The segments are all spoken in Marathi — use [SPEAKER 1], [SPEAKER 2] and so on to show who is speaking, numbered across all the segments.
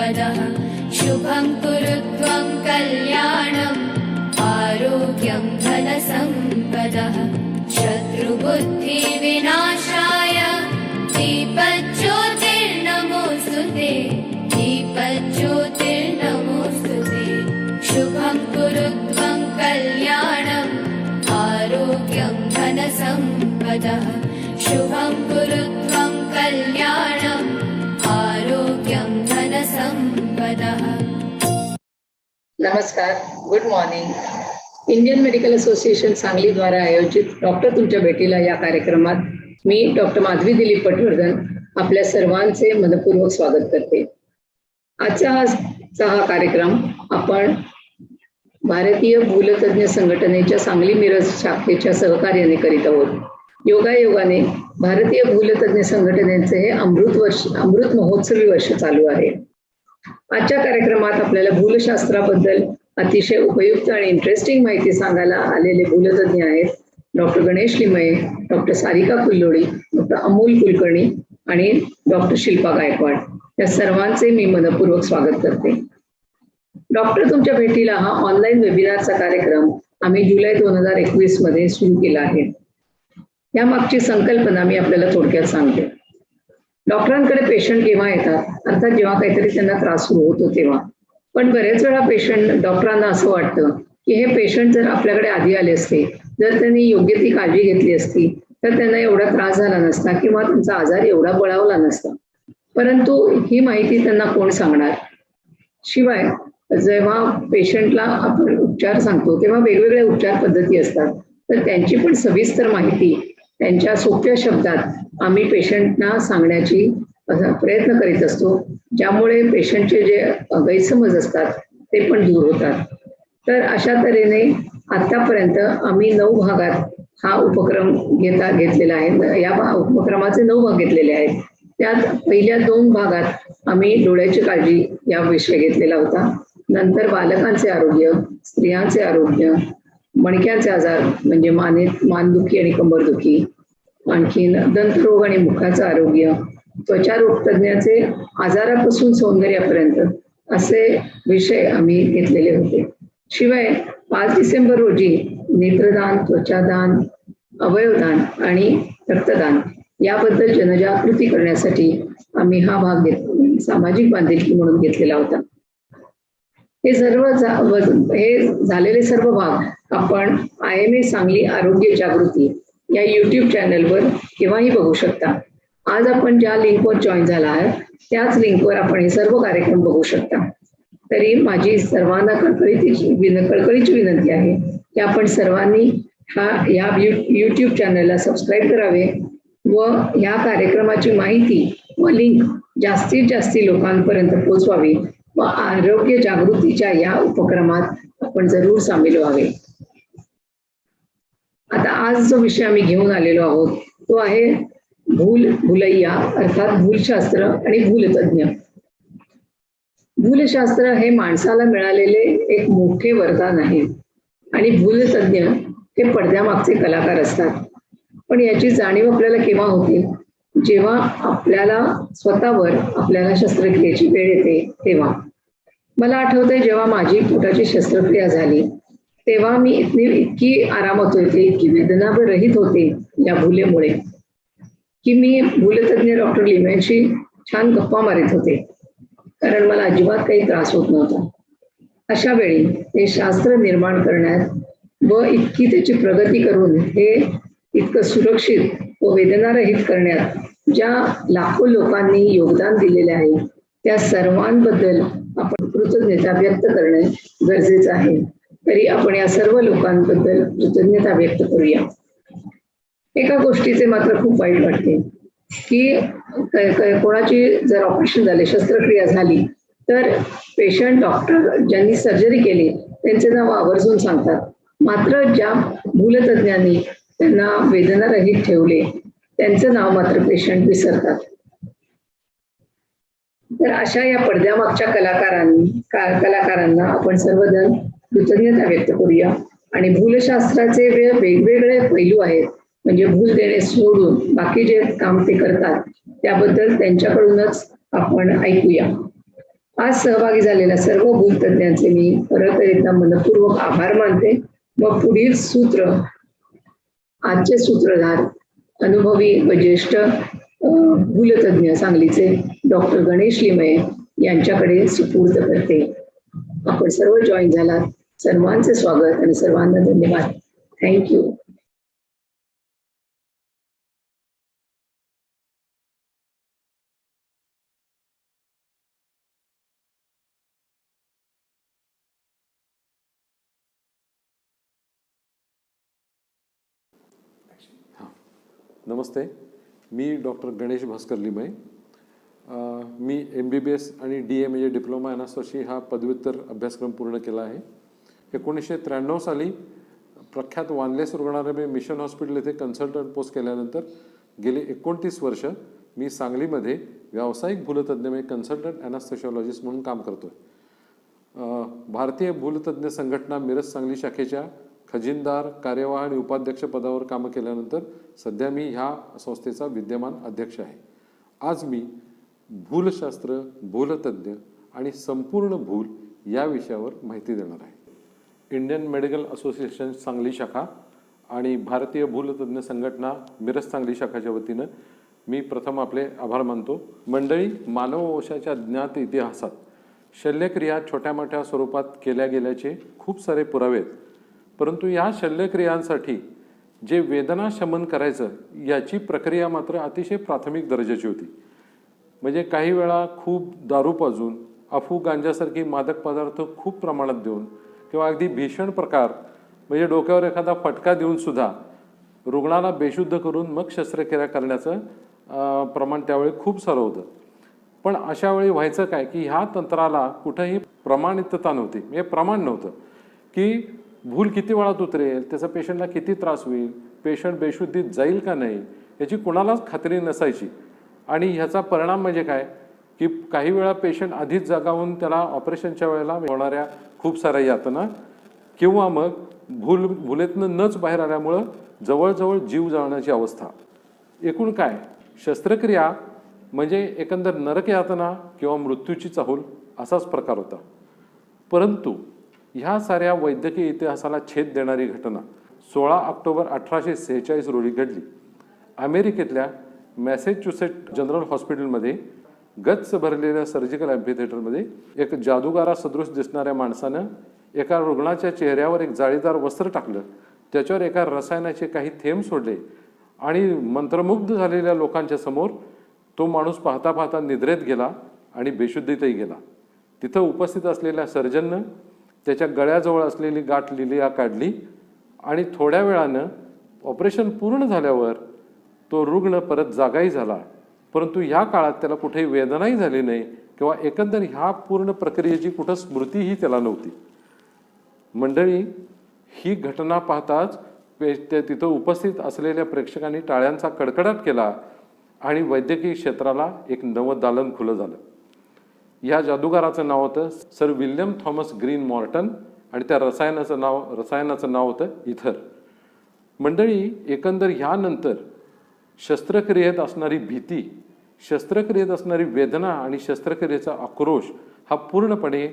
[SPEAKER 1] धनसम्पदः शुभं कुरु त्वं कल्याणम् आरोग्यं धनसम्पदः शत्रुबुद्धिविनाशाय दीपज्योतिर्नमोऽस्तुते दीपज्योतिर्नमोऽस्तुते शुभं कुरु त्वं कल्याणम् आरोग्यं धनसम्पदः शुभं कुरु त्वं कल्याणम् आरोग्यं धनसम्पदः।
[SPEAKER 2] नमस्कार, good morning. Indian medical association Sangli द्वारा आयोजित डॉक्टर तुमच्या भेटीला या कार्यक्रमात मी डॉक्टर माधवी दिलीप पटवर्धन आपल्या सर्वांचे मनपूर्वक स्वागत करते. आजचा हा कार्यक्रम आपण भारतीय भूलतज्ञ संघटनेच्या सांगली मिरज शाखेच्या सहकार्याने करीत आहोत. योगायोगाने भारतीय भूलतज्ञ संघटनेचे हे अमृत महोत्सवी वर्ष चालू आहे. आजच्या कार्यक्रमात आपल्याला भूलशास्त्राबद्दल अतिशय उपयुक्त आणि इंटरेस्टिंग माहिती सांगायला आलेले भूलतज्ञ आहेत doctor Ganesh Limaye, doctor Sarika Kulloli, doctor Amol Kulkarni आणि डॉक्टर शिल्पा गायकवाड. या सर्वांचे मी मनपूर्वक स्वागत करते. डॉक्टर तुमच्या भेटीला हा ऑनलाईन वेबिनारचा कार्यक्रम आम्ही जुलै 2021 मध्ये सुरू केला आहे. या मागची संकल्पना मी आपल्याला थोडक्यात सांगते. डॉक्टरांकडे पेशंट केव्हा येतात, अर्थात जेव्हा काहीतरी त्यांना त्रास सुरू होतो तेव्हा. पण बरेच वेळा डॉक्टरांना असं वाटतं की हे पेशंट जर आपल्याकडे आधी आले असते, जर त्यांनी योग्य ती काळजी घेतली असती तर त्यांना एवढा त्रास झाला नसता किंवा त्यांचा आजार एवढा बळावला नसता. परंतु ही माहिती त्यांना कोण सांगणार? शिवाय जेव्हा पेशंटला आपण उपचार सांगतो तेव्हा वेगवेगळ्या उपचार पद्धती असतात, तर त्यांची पण सविस्तर माहिती त्यांच्या सोप्या शब्दात आम्ही पेशंटना सांगण्याची प्रयत्न करीत असतो, ज्यामुळे पेशंटचे जे गैरसमज असतात ते पण दूर होतात. तर अशा तऱ्हेने आतापर्यंत आम्ही 9 भागात हा उपक्रम घेतलेला आहे. या उपक्रमाचे 9 भाग घेतलेले आहेत. त्यात पहिल्या 2 भागात आम्ही डोळ्याची काळजी या विषय घेतलेला होता. नंतर बालकांचे आरोग्य, स्त्रियांचे आरोग्य, मणक्यांचे आजार म्हणजे मानदुखी आणि कंबरदुखी, आणखीन दंतरोग आणि मुखाचं आरोग्य, त्वचारोग तज्ञाचे आजारापासून सौंदर्यापर्यंत असे विषय आम्ही घेतलेले होते. शिवाय 5 डिसेंबर रोजी नेत्रदान, त्वचादान, अवयवदान आणि रक्तदान याबद्दल जनजागृती करण्यासाठी आम्ही हा भाग सामाजिक बांधिलकी म्हणून घेतलेला होता. हे झालेले सर्व भाग आपण IMA सांगली आरोग्य जागृती या YouTube चॅनलवर केव्हाही बघू शकता. आज आपण ज्या लिंकवर जॉईन झाला आहे त्याच लिंकवर आपण हे सर्व कार्यक्रम बघू शकता. तरी माझी सर्वांना कळकळीची विनंती आहे की आपण सर्वांनी या YouTube चॅनलला सबस्क्राईब करावे व या कार्यक्रमाची माहिती व लिंक जास्तीत जास्त लोकांपर्यंत पोहोचवावी व आरोग्य जागृतीच्या या उपक्रमात आपण जरूर सामील व्हावे. आता आज जो विषय आम्ही घेऊन आलेलो आहोत तो आहे भूलैया अर्थात भूलशास्त्र आणि भूलतज्ञ. भूलशास्त्र हे माणसाला मिळालेले एक मोठे वरदान आहे आणि भूलतज्ञ हे पडद्यामागचे कलाकार असतात. पण याची जाणीव आपल्याला केव्हा होते? जेव्हा आपल्याला स्वतःवर आपल्याला शस्त्रक्रियेची वेळ येते तेव्हा. मला आठवतंय जेव्हा माझी पोटाची शस्त्रक्रिया झाली तेव्हा मी इतकी आरामात होते, इतकी वेदनावर रहित होते या भूलेमुळे की मी भूलतज्ञ डॉक्टर लिमयेशी छान गप्पा मारित होते, कारण मला अजिबात काही त्रास होत नव्हता. अशा वेळी हे शास्त्र निर्माण करण्यात व इतकी त्याची प्रगती करून हे इतकं सुरक्षित व वेदनारहित करण्यात ज्या लाखो लोकांनी योगदान दिलेले आहे त्या सर्वांबद्दल आपण कृतज्ञता व्यक्त करणे गरजेचं आहे. तरी आपण या सर्व लोकांबद्दल कृतज्ञता व्यक्त करूया. एका गोष्टीचे मात्र खूप वाईट वाटते की कोणाची जर ऑपरेशन झाले, शस्त्रक्रिया झाली तर पेशंट डॉक्टर ज्यांनी सर्जरी केली त्यांचे नाव आवर्जून सांगतात, मात्र ज्या भूलतज्ञांनी त्यांना वेदनारहित ठेवले त्यांचं नाव मात्र पेशंट विसरतात. तर अशा या पडद्यामागच्या कलाकारांना आपण सर्वजण कृतज्ञता व्यक्त करूया. आणि भूलशास्त्राचे वेगवेगळे पैलू आहेत, म्हणजे भूल देणे सोडून बाकी जे काम ते करतात त्याबद्दल त्यांच्याकडूनच आपण ऐकूया. आज सहभागी झालेल्या सर्व भूलतज्ञांचे मी परत एकदा मनपूर्वक आभार मानते. मग पुढील सूत्र, आजचे सूत्रधार अनुभवी व ज्येष्ठ भूलतज्ञ सांगलीचे डॉक्टर गणेश लिमये यांच्याकडे सुपूर्द करते. आपण सर्व जॉईन झालात. सर्वांचे स्वागत आणि सर्वांना धन्यवाद. थँक्यू.
[SPEAKER 3] नमस्ते, मी डॉक्टर गणेश भास्कर लिमये. मी MBBS आणि DA म्हणजे डिप्लोमा ॲनास्थेशिया हा पदव्युत्तर अभ्यासक्रम पूर्ण केला आहे. 1993 साली प्रख्यात वानलेस रुग्णालय मिशन हॉस्पिटल येथे कन्सल्टंट पोस्ट केल्यानंतर गेली 29 वर्ष मी सांगलीमध्ये व्यावसायिक भूलतज्ञ म्हणजे कन्सल्टंट ॲनास्थेशिओलॉजिस्ट म्हणून काम करतो आहे. भारतीय भूलतज्ञ संघटना मिरज सांगली शाखेच्या खजिनदार, कार्यवाह आणि उपाध्यक्ष पदावर कामं केल्यानंतर सध्या मी ह्या संस्थेचा विद्यमान अध्यक्ष आहे. आज मी भूलशास्त्र, भूलतज्ञ आणि संपूर्ण भूल या विषयावर माहिती देणार आहे. इंडियन मेडिकल असोसिएशन सांगली शाखा आणि भारतीय भूलतज्ञ संघटना मिरज सांगली शाखाच्या वतीनं मी प्रथम आपले आभार मानतो. मंडळी, मानववंशाच्या ज्ञात इतिहासात शल्यक्रिया छोट्या मोठ्या स्वरूपात केल्या गेल्याचे खूप सारे पुरावे आहेत. परंतु या शल्यक्रियांसाठी जे वेदना शमन करायचं याची प्रक्रिया मात्र अतिशय प्राथमिक दर्जाची होती. म्हणजे काही वेळा खूप दारू पाजून, अफू, गांजासारखी मादक पदार्थ खूप प्रमाणात देऊन किंवा अगदी भीषण प्रकार म्हणजे डोक्यावर एखादा फटका देऊन सुद्धा रुग्णाला बेशुद्ध करून मग शस्त्रक्रिया करण्याचं प्रमाण त्यावेळी खूप सारं होतं. पण अशा वेळी व्हायचं काय की ह्या तंत्राला कुठंही प्रमाणितता नव्हती, म्हणजे प्रमाण नव्हतं की भूल किती वेळात उतरेल, त्याचा पेशंटला किती त्रास होईल, पेशंट बेशुद्धीत जाईल का नाही याची कुणालाच खात्री नसायची. आणि ह्याचा परिणाम म्हणजे काय की काही वेळा पेशंट आधीच जागावून त्याला ऑपरेशनच्या वेळेला होणाऱ्या खूप साऱ्या यातना किंवा मग भुलेतनं नच बाहेर आल्यामुळं जवळजवळ जीव जाण्याची अवस्था. एकूण काय, शस्त्रक्रिया म्हणजे एकंदर नरक यातना किंवा मृत्यूची चाहूल असाच प्रकार होता. परंतु ह्या साऱ्या वैद्यकीय इतिहासाला छेद देणारी घटना 16 ऑक्टोबर 1846 रोजी घडली. अमेरिकेतल्या मॅसेच्युसेट जनरल हॉस्पिटलमध्ये गच्च भरलेल्या सर्जिकल ॲम्फिथिएटरमध्ये एक जादूगारा सदृश दिसणाऱ्या माणसानं एका रुग्णाच्या चेहऱ्यावर एक जाळीदार वस्त्र टाकलं, त्याच्यावर एका रसायनाचे काही थेंब सोडले आणि मंत्रमुग्ध झालेल्या लोकांच्या समोर तो माणूस पाहता पाहता निद्रेत गेला आणि बेशुद्धीतही गेला. तिथं उपस्थित असलेल्या सर्जननं त्याच्या गळ्याजवळ असलेली गाठ लिलिया काढली आणि थोड्या वेळानं ऑपरेशन पूर्ण झाल्यावर तो रुग्ण परत जागाही झाला. परंतु ह्या काळात त्याला कुठेही वेदनाही झाली नाही किंवा एकंदर ह्या पूर्ण प्रक्रियेची कुठं स्मृतीही त्याला नव्हती. मंडळी, ही घटना पाहताच तिथं उपस्थित असलेल्या प्रेक्षकांनी टाळ्यांचा कडकडाट केला आणि वैद्यकीय क्षेत्राला एक नवं दालन खुलं झालं. या जादूगाराचं नाव होतं sir William Thomas Green Morton आणि त्या रसायनाचं नाव होतं इथर. मंडळी, एकंदर ह्यानंतर शस्त्रक्रियेत असणारी भीती, शस्त्रक्रियेत असणारी वेदना आणि शस्त्रक्रियेचा आक्रोश हा पूर्णपणे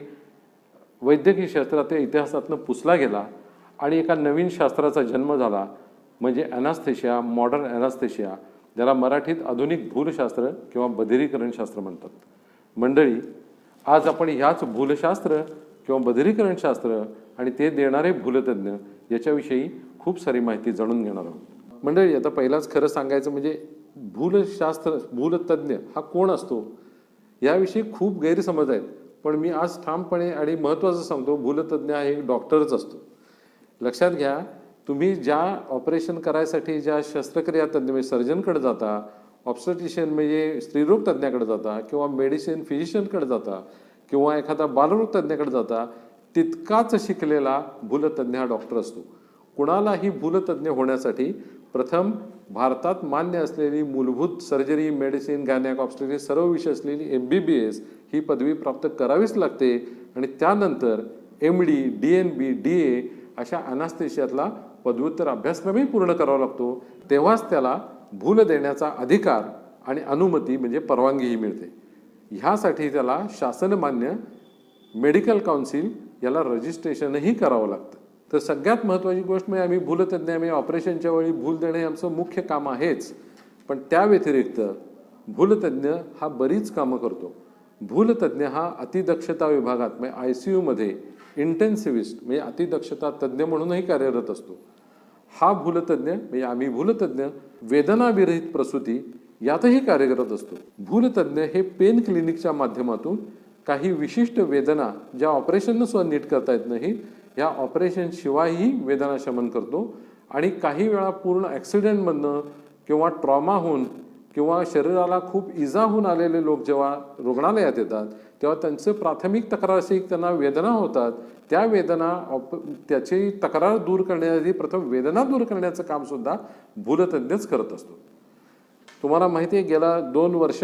[SPEAKER 3] वैद्यकीय शास्त्राच्या इतिहासातनं पुसला गेला आणि एका नवीन शास्त्राचा जन्म झाला, म्हणजे ॲनास्थेशिया, मॉडर्न ॲनास्थेशिया, ज्याला मराठीत आधुनिक भूलशास्त्र किंवा बधिरीकरणशास्त्र म्हणतात. मंडळी, आज आपण ह्याच भूलशास्त्र किंवा बधिरीकरणशास्त्र आणि ते देणारे भूलतज्ञ याच्याविषयी खूप सारी माहिती जाणून घेणार आहोत. मंडळी, आता पहिलाच खरं सांगायचं म्हणजे भूलशास्त्र, भूलतज्ञ हा कोण असतो याविषयी खूप गैरसमज आहेत. पण मी आज ठामपणे आणि महत्त्वाचं सांगतो, भूलतज्ञ हा एक डॉक्टरच असतो. लक्षात घ्या, तुम्ही ज्या ऑपरेशन करायसाठी ज्या शस्त्रक्रिया तज्ञ म्हणजे सर्जनकडे जाता, ऑब्स्टेट्रिशियन म्हणजे स्त्रीरोग तज्ञाकडे जाता किंवा मेडिसिन फिजिशियनकडे जाता किंवा एखादा बालरोग तज्ञाकडे जाता, तितकाच शिकलेला भूलतज्ञ हा डॉक्टर असतो. कुणालाही भूलतज्ञ होण्यासाठी प्रथम भारतात मान्य असलेली मूलभूत सर्जरी, मेडिसिन, गायनॅक, ऑब्स्टेट्रिक्स सर्व विषय असलेली MBBS ही पदवी प्राप्त करावीच लागते आणि त्यानंतर MD, DNB, DA अशा ॲनास्थेशियातला पदव्युत्तर अभ्यासक्रमही पूर्ण करावा लागतो. तेव्हाच त्याला भूल देण्याचा अधिकार आणि अनुमती म्हणजे परवानगीही मिळते. ह्यासाठी त्याला शासनमान्य मेडिकल काउन्सिल याला रजिस्ट्रेशनही करावं लागतं. तर सगळ्यात महत्त्वाची गोष्ट म्हणजे आम्ही भूलतज्ञ, आम्ही ऑपरेशनच्या वेळी भूल देणे हे आमचं मुख्य काम आहेच, पण त्या व्यतिरिक्त भूलतज्ञ हा बरीच कामं करतो. भूलतज्ञ हा अतिदक्षता विभागात म्हणजे ICU मध्ये इंटेन्सिव्हिस्ट म्हणजे अतिदक्षता तज्ज्ञ म्हणूनही कार्यरत असतो. हा भूलतज्ञ म्हणजे आम्ही भूलतज्ञ वेदनाविरहित प्रसूती यातही कार्यरत असतो. भूलतज्ञ हे पेन क्लिनिकच्या माध्यमातून काही विशिष्ट वेदना ज्या ऑपरेशननं सुद्धा नीट करता येत नाही, या ऑपरेशन शिवायही वेदना शमन करतो. आणि काही वेळा पूर्ण ॲक्सिडेंटमधनं किंवा ट्रॉमा होऊन किंवा शरीराला खूप इजा होऊन आलेले लोक जेव्हा रुग्णालयात येतात तेव्हा त्यांचं प्राथमिक तक्रार अशी त्यांना वेदना होतात. त्या वेदना त्याची तक्रार दूर करण्याआधी प्रथम वेदना दूर करण्याचं कामसुद्धा भूलतज्ञच करत असतो. तुम्हाला माहिती आहे, गेला 2 वर्ष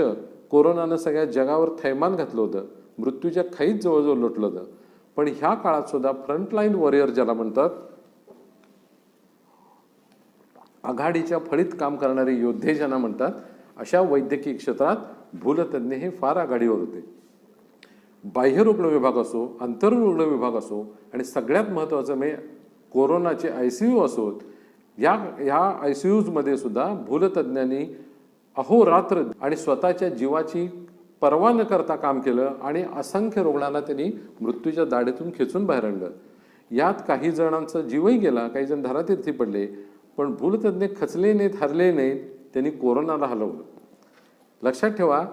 [SPEAKER 3] कोरोनानं सगळ्या जगावर थैमान घातलं होतं, मृत्यूच्या खाईच जवळजवळ लोटलं होतं. पण ह्या काळात सुद्धा फ्रंटलाईन वॉरियर ज्याला म्हणतात, आघाडीच्या फळीत काम करणारे योद्धे ज्यांना म्हणतात, अशा वैद्यकीय क्षेत्रात भूलतज्ञ हे फार आघाडीवर होते. बाह्यरुग्ण विभाग असो, आंतररुग्ण विभाग असो आणि सगळ्यात महत्त्वाचं म्हणजे कोरोनाचे ICU असोत, या ICUजमध्ये सुद्धा भूलतज्ञांनी अहोरात्र आणि स्वतःच्या जीवाची पर्वा न करता काम केलं आणि असंख्य रुग्णांना त्यांनी मृत्यूच्या दाढेतून खेचून बाहेर आणलं. यात काही जणांचा जीवही गेला, काही जण धारातीर्थी पडले, पण भूलतज्ञ खचले नाहीत, हरले नाहीत, त्यांनी कोरोनाला हलवलं. लक्षात ठेवा,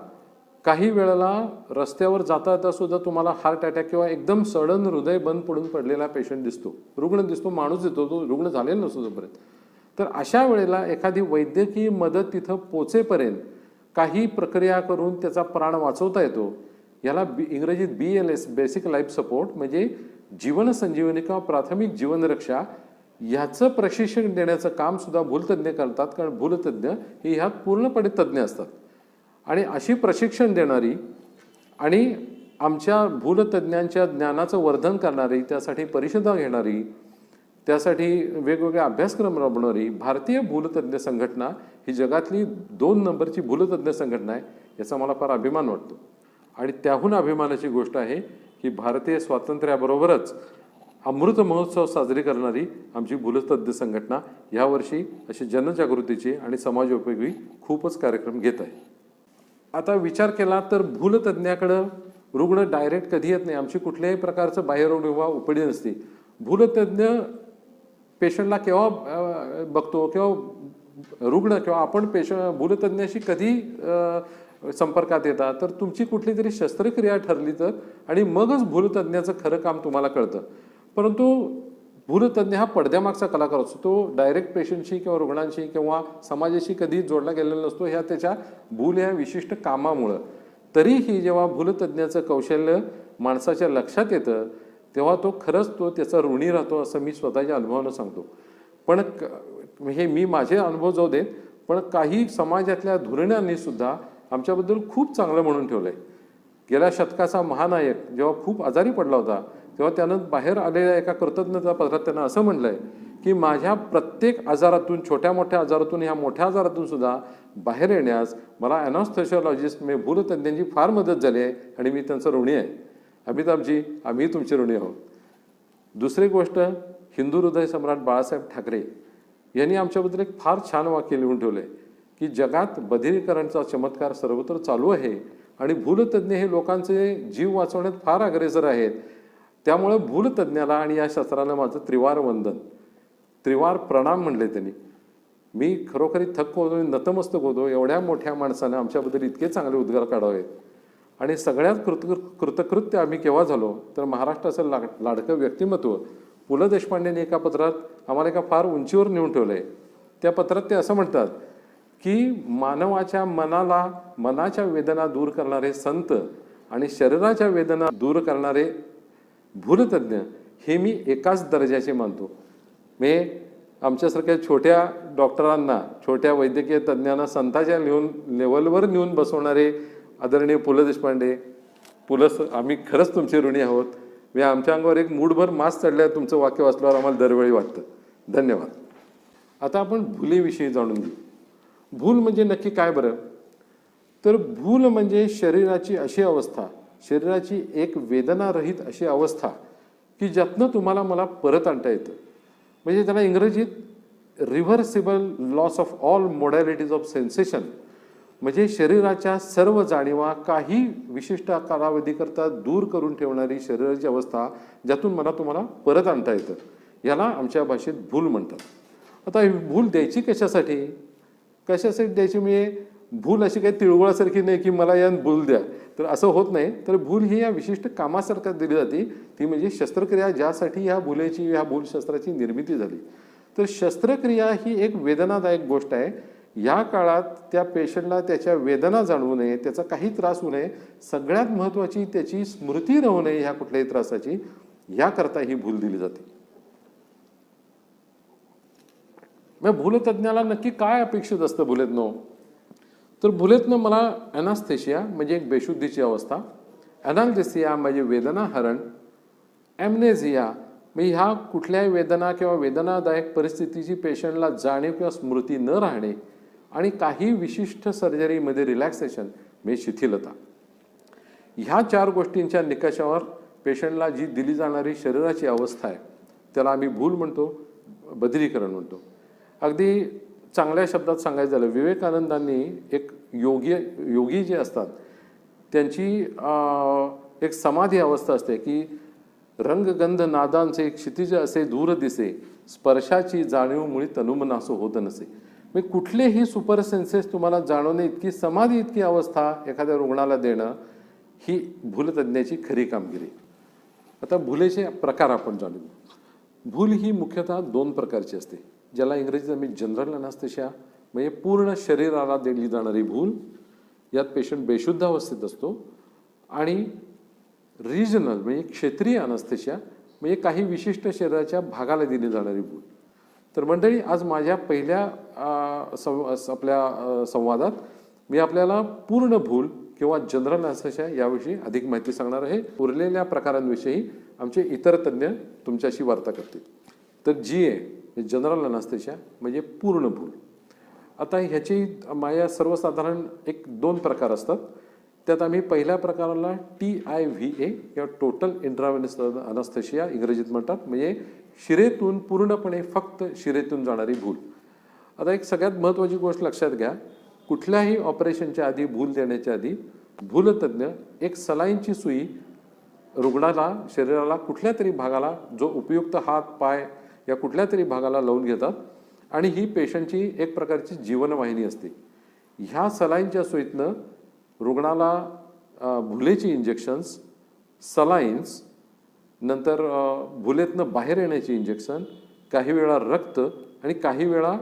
[SPEAKER 3] काही वेळेला रस्त्यावर जाता जाता सुद्धा तुम्हाला हार्ट अटॅक किंवा एकदम सडन हृदय बंद पडून पडलेला पेशंट दिसतो, रुग्ण दिसतो, माणूस येतो, तो रुग्ण झालेला नसतो तोपर्यंत. तर अशा वेळेला एखादी वैद्यकीय मदत तिथं पोचेपर्यंत काही प्रक्रिया करून त्याचा प्राण वाचवता येतो. याला इंग्रजीत BLS बेसिक लाईफ सपोर्ट म्हणजे जीवनसंजीवनी किंवा प्राथमिक जीवनरक्षा ह्याचं प्रशिक्षण देण्याचं काम सुद्धा भूलतज्ञ करतात, कारण भूलतज्ञ हे ह्यात पूर्णपणे तज्ज्ञ असतात. आणि अशी प्रशिक्षण देणारी आणि आमच्या भूलतज्ञांच्या ज्ञानाचं वर्धन करणारी, त्यासाठी परिषदा घेणारी, त्यासाठी वेगवेगळे अभ्यासक्रम राबवणारी भारतीय भूलतज्ञ संघटना ही जगातली 2 नंबरची भूलतज्ञ संघटना आहे. याचा मला फार अभिमान वाटतो. आणि त्याहून अभिमानाची गोष्ट आहे की भारतीय स्वातंत्र्याबरोबरच अमृत महोत्सव साजरी करणारी आमची भूलतज्ञ संघटना यावर्षी अशी जनजागृतीची आणि समाजोपयोगी खूपच कार्यक्रम घेत आहे. आता विचार केला तर भूलतज्ञाकडं रुग्ण डायरेक्ट कधी येत नाही. आमची कुठल्याही प्रकारचं बाह्यरोग विभाग उपडी नसते. भूलतज्ञ पेशंटला केव्हा बघतो, किंवा रुग्ण किंवा आपण भूलतज्ञाशी कधी संपर्कात येतात, तर तुमची कुठली तरी शस्त्रक्रिया ठरली तर, आणि मगच भूलतज्ञाचं खरं काम तुम्हाला कळतं. परंतु भूलतज्ञ हा पडद्यामागचा कलाकार असतो. तो डायरेक्ट पेशंटशी किंवा रुग्णांशी किंवा समाजाशी कधी जोडला गेलेला नसतो, ह्या त्याच्या भूल ह्या विशिष्ट कामामुळं. तरीही जेव्हा भूलतज्ञाचं कौशल्य माणसाच्या लक्षात येतं तेव्हा तो खरंच त्याचा ऋणी राहतो, असं मी स्वतःच्या अनुभवानं सांगतो. पण हे मी माझे अनुभव जाऊ देत, पण काही समाजातल्या धुरण्यांनी सुद्धा आमच्याबद्दल खूप चांगलं म्हणून ठेवलं आहे. गेल्या शतकाचा महानायक जेव्हा खूप आजारी पडला होता तेव्हा त्यानं बाहेर आलेल्या एका कृतज्ञता पत्रात त्यानं असं म्हटलं आहे की माझ्या प्रत्येक आजारातून, छोट्या मोठ्या आजारातून, ह्या मोठ्या आजारातून सुद्धा बाहेर येण्यास मला ॲनास्थेशियोलॉजिस्ट म्हणजे भूलतज्ञांची फार मदत झाली आहे आणि मी त्यांचं ऋणी आहे. अमिताभजी, आम्ही तुमचे ऋणी आहोत. दुसरी गोष्ट, हिंदू हृदय सम्राट बाळासाहेब ठाकरे यांनी आमच्याबद्दल एक फार छान वाक्य लिहून ठेवलं आहे की जगात बधिरीकरणचा चमत्कार सर्वत्र चालू आहे आणि भूलतज्ञ हे लोकांचे जीव वाचवण्यात फार अग्रेसर आहेत. त्यामुळे भूलतज्ञाला आणि या शास्त्राला माझं त्रिवार वंदन, त्रिवार प्रणाम म्हणले त्यांनी. मी खरोखरी थक्क होतो, नतमस्तक होतो. एवढ्या मोठ्या माणसाने आमच्याबद्दल इतके चांगले उद्गार काढावेत. आणि सगळ्यात कृतकृत्य आम्ही केव्हा झालो तर महाराष्ट्राचं लाडकं व्यक्तिमत्व पु ल देशपांडेंनी एका पत्रात आम्हाला एका फार उंचीवर नेऊन ठेवलं आहे. त्या पत्रात ते असं म्हणतात की मानवाच्या मनाच्या वेदना दूर करणारे संत आणि शरीराच्या वेदना दूर करणारे भूलतज्ञ हे मी एकाच दर्जाचे मानतो. मी आमच्यासारख्या छोट्या डॉक्टरांना, छोट्या वैद्यकीय तज्ज्ञांना संतांच्या लेवलवर नेऊन बसवणारे आदरणीय पु ल देशपांडे, आम्ही खरंच तुमचे ऋणी आहोत. मी आमच्या अंगावर एक मूठभर मास चढल्या तुमचं वाक्य वाचल्यावर आम्हाला दरवेळी वाटतं. धन्यवाद. आता आपण भुलीविषयी जाणून घेऊ. भूल म्हणजे नक्की काय बरं? तर भूल म्हणजे शरीराची अशी अवस्था, शरीराची एक वेदनारहित अशी अवस्था की ज्यातनं तुम्हाला मला परत आणता येतं. म्हणजे त्याला इंग्रजीत reversible loss of all modalities of sensation, म्हणजे शरीराच्या सर्व जाणीवा काही विशिष्ट कालावधीकरता दूर करून ठेवणारी शरीराची अवस्था ज्यातून मला तुम्हाला परत आणता येतं, याला आमच्या भाषेत भूल म्हणतात. आता ही भूल द्यायची कशासाठी द्यायची? म्हणजे भूल अशी काही तिळगुळासारखी नाही की मला या भूल द्या, तर असं होत नाही. तर भूल ही या विशिष्ट कामासारख्या दिली जाते, ती म्हणजे शस्त्रक्रिया ज्यासाठी ह्या भूलशस्त्राची निर्मिती झाली. तर शस्त्रक्रिया ही एक वेदनादायक गोष्ट आहे. या काळात त्या पेशंटला त्याच्या वेदना जाणवू नये, त्याचा काही त्रास होऊ नये, सगळ्यात महत्त्वाची त्याची स्मृती राहू नये ह्या कुठल्याही त्रासाची, याकरता ही भूल दिली जाते. मग भूलतज्ञाला नक्की काय अपेक्षित असतं भूलेतनं? तर भूलेतनं मला ॲनास्थेशिया म्हणजे एक बेशुद्धीची अवस्था, ॲनाल्जेसिया म्हणजे वेदना हरण, ॲम्नेझिया म्हणजे ह्या कुठल्याही वेदना किंवा वेदनादायक परिस्थितीची पेशंटला जाणीव किंवा स्मृती न राहणे, आणि काही विशिष्ट सर्जरीमध्ये रिलॅक्सेशन म्हणजे शिथिलता. ह्या 4 गोष्टींच्या निकषावर पेशंटला जी दिली जाणारी शरीराची अवस्था आहे त्याला आम्ही भूल म्हणतो, बधिरीकरण म्हणतो. अगदी चांगल्या शब्दात सांगायचं झालं, विवेकानंदांनी एक योगी जे असतात त्यांची एक समाधी अवस्था असते की रंगगंध नादांचे क्षितिज असे दूर दिसे, स्पर्शाची जाणीव मुळी तनुमनासो होत नसे. म्हणजे कुठलेही सुपर सेन्सेस तुम्हाला जाणवणे इतकी समाधी इतकी अवस्था एखाद्या रुग्णाला देणं ही भूलतज्ञाची खरी कामगिरी. आता भूलेचे प्रकार आपण जाणू. भूल ही मुख्यतः 2 प्रकारची असते, ज्याला इंग्रजीत आम्ही जनरल अनास्थेशिया म्हणजे पूर्ण शरीराला दिली जाणारी भूल, यात पेशंट बेशुद्ध अवस्थेत असतो, आणि रिजनल म्हणजे क्षेत्रीय अनास्थेशिया म्हणजे काही विशिष्ट शरीराच्या भागाला दिली जाणारी भूल. तर मंडळी, आज माझ्या पहिल्या आपल्या संवादात मी आपल्याला पूर्ण भूल किंवा जनरल अनास्थेशिया याविषयी अधिक माहिती सांगणार आहे. उरलेल्या प्रकारांविषयी आमचे इतर तज्ज्ञ तुमच्याशी वार्ता करतील. तर GA जनरल अनास्थेशिया म्हणजे पूर्ण भूल. आता ह्याची माझ्या सर्वसाधारण 1-2 प्रकार असतात. त्यात आम्ही पहिल्या प्रकाराला TIVA किंवा टोटल इंट्राव्हेनस अनास्थेशिया इंग्रजीत म्हणतात, म्हणजे शिरेतून पूर्णपणे फक्त शिरेतून जाणारी भूल. आता एक सगळ्यात महत्त्वाची गोष्ट लक्षात घ्या, कुठल्याही ऑपरेशनच्या आधी, भूल देण्याच्या आधी भूलतज्ञ एक सलाईनची सुई रुग्णाला शरीराला कुठल्या तरी भागाला, जो उपयुक्त हात पाय या कुठल्या तरी भागाला लावून घेतात, आणि ही पेशंटची एक प्रकारची जीवनवाहिनी असते. ह्या सलाईनच्या सुईतनं रुग्णाला भुलेची इंजेक्शन्स, सलाईन्स, नंतर भुलेतनं बाहेर येण्याची इंजेक्शन, काही वेळा रक्त आणि काही वेळा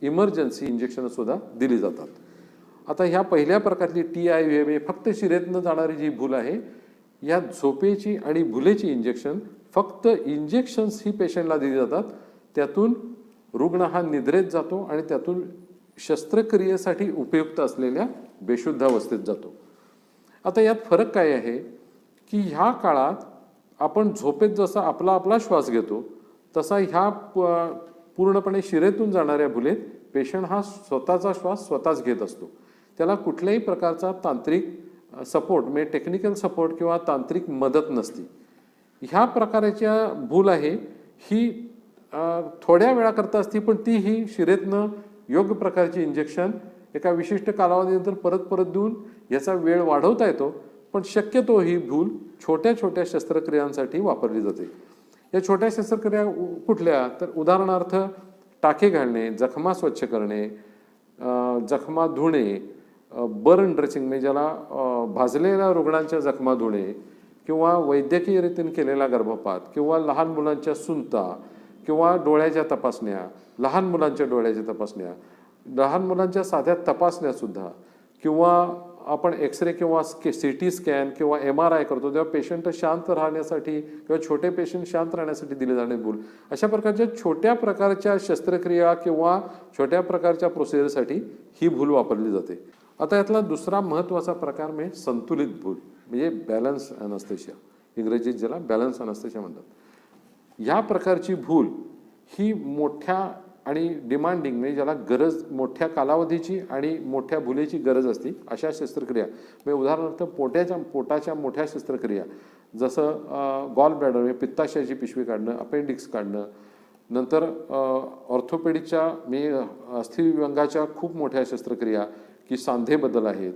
[SPEAKER 3] इमर्जन्सी इंजेक्शनसुद्धा दिली जातात. आता ह्या पहिल्या प्रकारची TIVA फक्त शिरेतनं जाणारी जी भूल आहे, या झोपेची आणि भुलेची इंजेक्शन फक्त इंजेक्शन्स ही पेशंटला दिली जातात. त्यातून रुग्ण हा निद्रेत जातो आणि त्यातून शस्त्रक्रियेसाठी उपयुक्त असलेल्या बेशुद्ध अवस्थेत जातो. आता यात फरक काय आहे की ह्या काळात आपण झोपेत जसा आपला श्वास घेतो तसा ह्या पूर्णपणे शिरेतून जाणाऱ्या भुलेत पेशंट हा स्वतःचा श्वास स्वतःच घेत असतो. त्याला कुठल्याही प्रकारचा तांत्रिक सपोर्ट म्हणजे टेक्निकल सपोर्ट किंवा तांत्रिक मदत नसते. ह्या प्रकारच्या भूल आहे ही थोड्या वेळाकरता असती, पण ती ही शिरेतनं योग्य प्रकारची इंजेक्शन एका विशिष्ट कालावधीनंतर परत देऊन याचा वेळ वाढवता येतो. पण शक्यतो ही भूल छोट्या शस्त्रक्रियांसाठी वापरली जाते. या छोट्या शस्त्रक्रिया कुठल्या? तर उदाहरणार्थ टाके घालणे, जखमा स्वच्छ करणे, जखमा धुणे, बर्न ड्रेसिंग म्हणजे ज्याला भाजलेल्या रुग्णांच्या जखमा धुणे, किंवा वैद्यकीय रीतीने केलेला गर्भपात, किंवा लहान मुलांच्या सुंता, किंवा डोळ्याच्या तपासण्या, लहान मुलांच्या डोळ्याच्या तपासण्या, लहान मुलांच्या साध्या तपासण्यासुद्धा, किंवा आपण एक्सरे किंवा CT स्कॅन किंवा MRI करतो तेव्हा पेशंट शांत राहण्यासाठी किंवा छोटे पेशंट शांत राहण्यासाठी दिले जाणारी भूल. अशा प्रकारच्या छोट्या प्रकारच्या शस्त्रक्रिया किंवा छोट्या प्रकारच्या प्रोसिजरसाठी ही भूल वापरली जाते. आता यातला दुसरा महत्त्वाचा प्रकार म्हणजे संतुलित भूल म्हणजे बॅलन्स अनास्थेशिया, इंग्रजीत ज्याला बॅलन्स अनास्थेशिया म्हणतात. या प्रकारची भूल ही मोठ्या आणि डिमांडिंग म्हणजे ज्याला गरज मोठ्या कालावधीची आणि मोठ्या भुलेची गरज असते अशा शस्त्रक्रिया, म्हणजे उदाहरणार्थ पोटाच्या मोठ्या शस्त्रक्रिया, जसं गॉल ब्लॅडर म्हणजे पित्ताशयाची पिशवी काढणं, अपेंडिक्स काढणं, नंतर ऑर्थोपेडिकच्या अस्थिविभंगाच्या खूप मोठ्या शस्त्रक्रिया की सांधे बदल आहेत,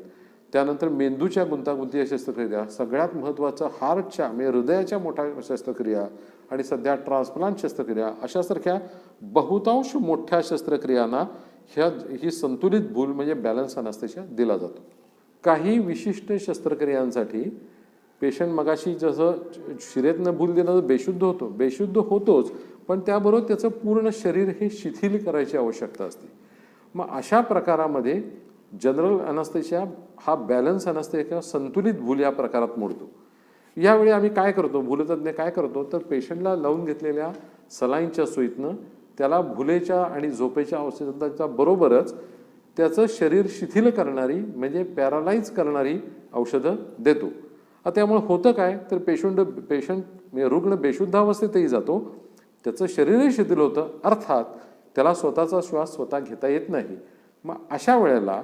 [SPEAKER 3] त्यानंतर मेंदूच्या गुंतागुंती शस्त्रक्रिया, सगळ्यात महत्त्वाचं हार्टच्या म्हणजे हृदयाच्या मोठ्या शस्त्रक्रिया आणि सध्या ट्रान्सप्लांट शस्त्रक्रिया अशासारख्या बहुतांश मोठ्या शस्त्रक्रियांना ही संतुलित भूल म्हणजे बॅलन्स अनास्थेशिया दिला जातो. काही विशिष्ट शस्त्रक्रियांसाठी पेशंट मगाशी जसं शिरेतनं भूल दिलं तर बेशुद्ध होतोच, पण त्याबरोबर त्याचं पूर्ण शरीर हे शिथिल करायची आवश्यकता असते. मग अशा प्रकारामध्ये जनरल अनास्थेशिया हा बॅलन्स अनास्थेशिया किंवा संतुलित भूल या प्रकारात मोडतो. यावेळी आम्ही काय करतो, भूलतज्ञ काय करतो, तर पेशंटला लावून घेतलेल्या सलाईनच्या सुईतनं त्याला भुलेच्या आणि झोपेच्या औषधांच्या बरोबरच त्याचं शरीर शिथिल करणारी म्हणजे पॅरालाइज करणारी औषधं देतो. त्यामुळे होतं काय, तर पेशंट रुग्ण बेशुद्धावस्थेतही जातो, त्याचं शरीरही शिथिल होतं, अर्थात त्याला स्वतःचा श्वास स्वतः घेता येत नाही. मग अशा वेळेला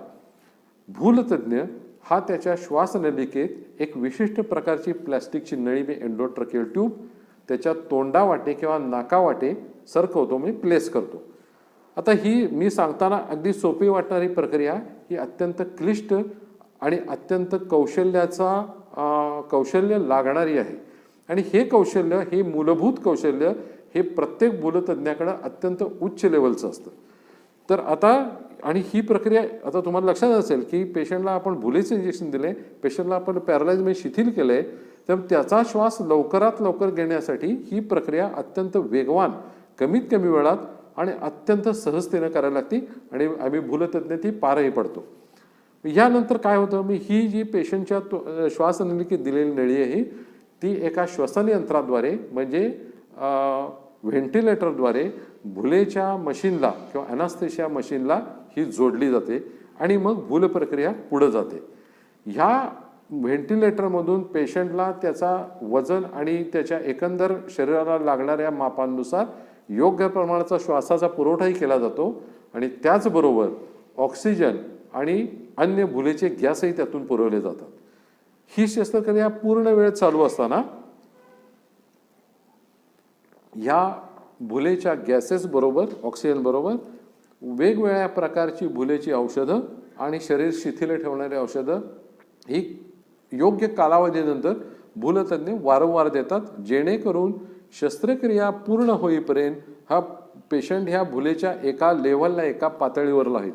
[SPEAKER 3] भूलतज्ञ हा त्याच्या श्वासनलिकेत एक विशिष्ट प्रकारची प्लॅस्टिकची नळी म्हणजे एंडोट्रकियल ट्यूब त्याच्या तोंडावाटे किंवा नाकावाटे सरकवतो म्हणजे प्लेस करतो. आता ही मी सांगताना अगदी सोपी वाटणारी प्रक्रिया ही अत्यंत क्लिष्ट आणि अत्यंत कौशल्य लागणारी आहे. आणि हे कौशल्य, हे मूलभूत कौशल्य हे प्रत्येक भूलतज्ञाकडे अत्यंत उच्च लेवलचं असतं. तर आता आणि ही प्रक्रिया आता तुम्हाला लक्षात असेल की पेशंटला आपण भुलेचं इंजेक्शन दिले, पेशंटला आपण पॅरालाइज म्हणजे शिथिल केलंय, तर त्याचा श्वास लवकरात लवकर घेण्यासाठी ही प्रक्रिया अत्यंत वेगवान, कमीत कमी वेळात आणि अत्यंत सहजतेनं करायला लागते आणि आम्ही भूलतज्ञ ती पारही पडतो. यानंतर काय होतं, मी ही जी पेशंटच्या श्वासनलिकेत दिलेली नळी आहे ती एका श्वसन यंत्राद्वारे म्हणजे व्हेंटिलेटरद्वारे भुलेच्या मशीनला किंवा अनास्थेशिया मशीनला ही जोडली जाते आणि मग भूल प्रक्रिया पुढे जाते. ह्या व्हेंटिलेटरमधून पेशंटला त्याचा वजन आणि त्याच्या एकंदर शरीराला लागणाऱ्या मापांनुसार योग्य प्रमाणाचा श्वासाचा पुरवठाही केला जातो आणि त्याचबरोबर ऑक्सिजन आणि अन्य भुलेचे गॅसही त्यातून पुरवले जातात. ही शस्त्रक्रिया पूर्ण वेळ चालू असताना या भुलेच्या गॅसेस बरोबर ऑक्सिजन बरोबर वेगवेगळ्या प्रकारची भुलेची औषधं आणि शरीर शिथिल ठेवणारी औषधं ही योग्य कालावधीनंतर भूलतज्ञ वारंवार देतात, जेणेकरून शस्त्रक्रिया पूर्ण होईपर्यंत हा पेशंट ह्या भुलेच्या एका लेवलला एका पातळीवर राहील.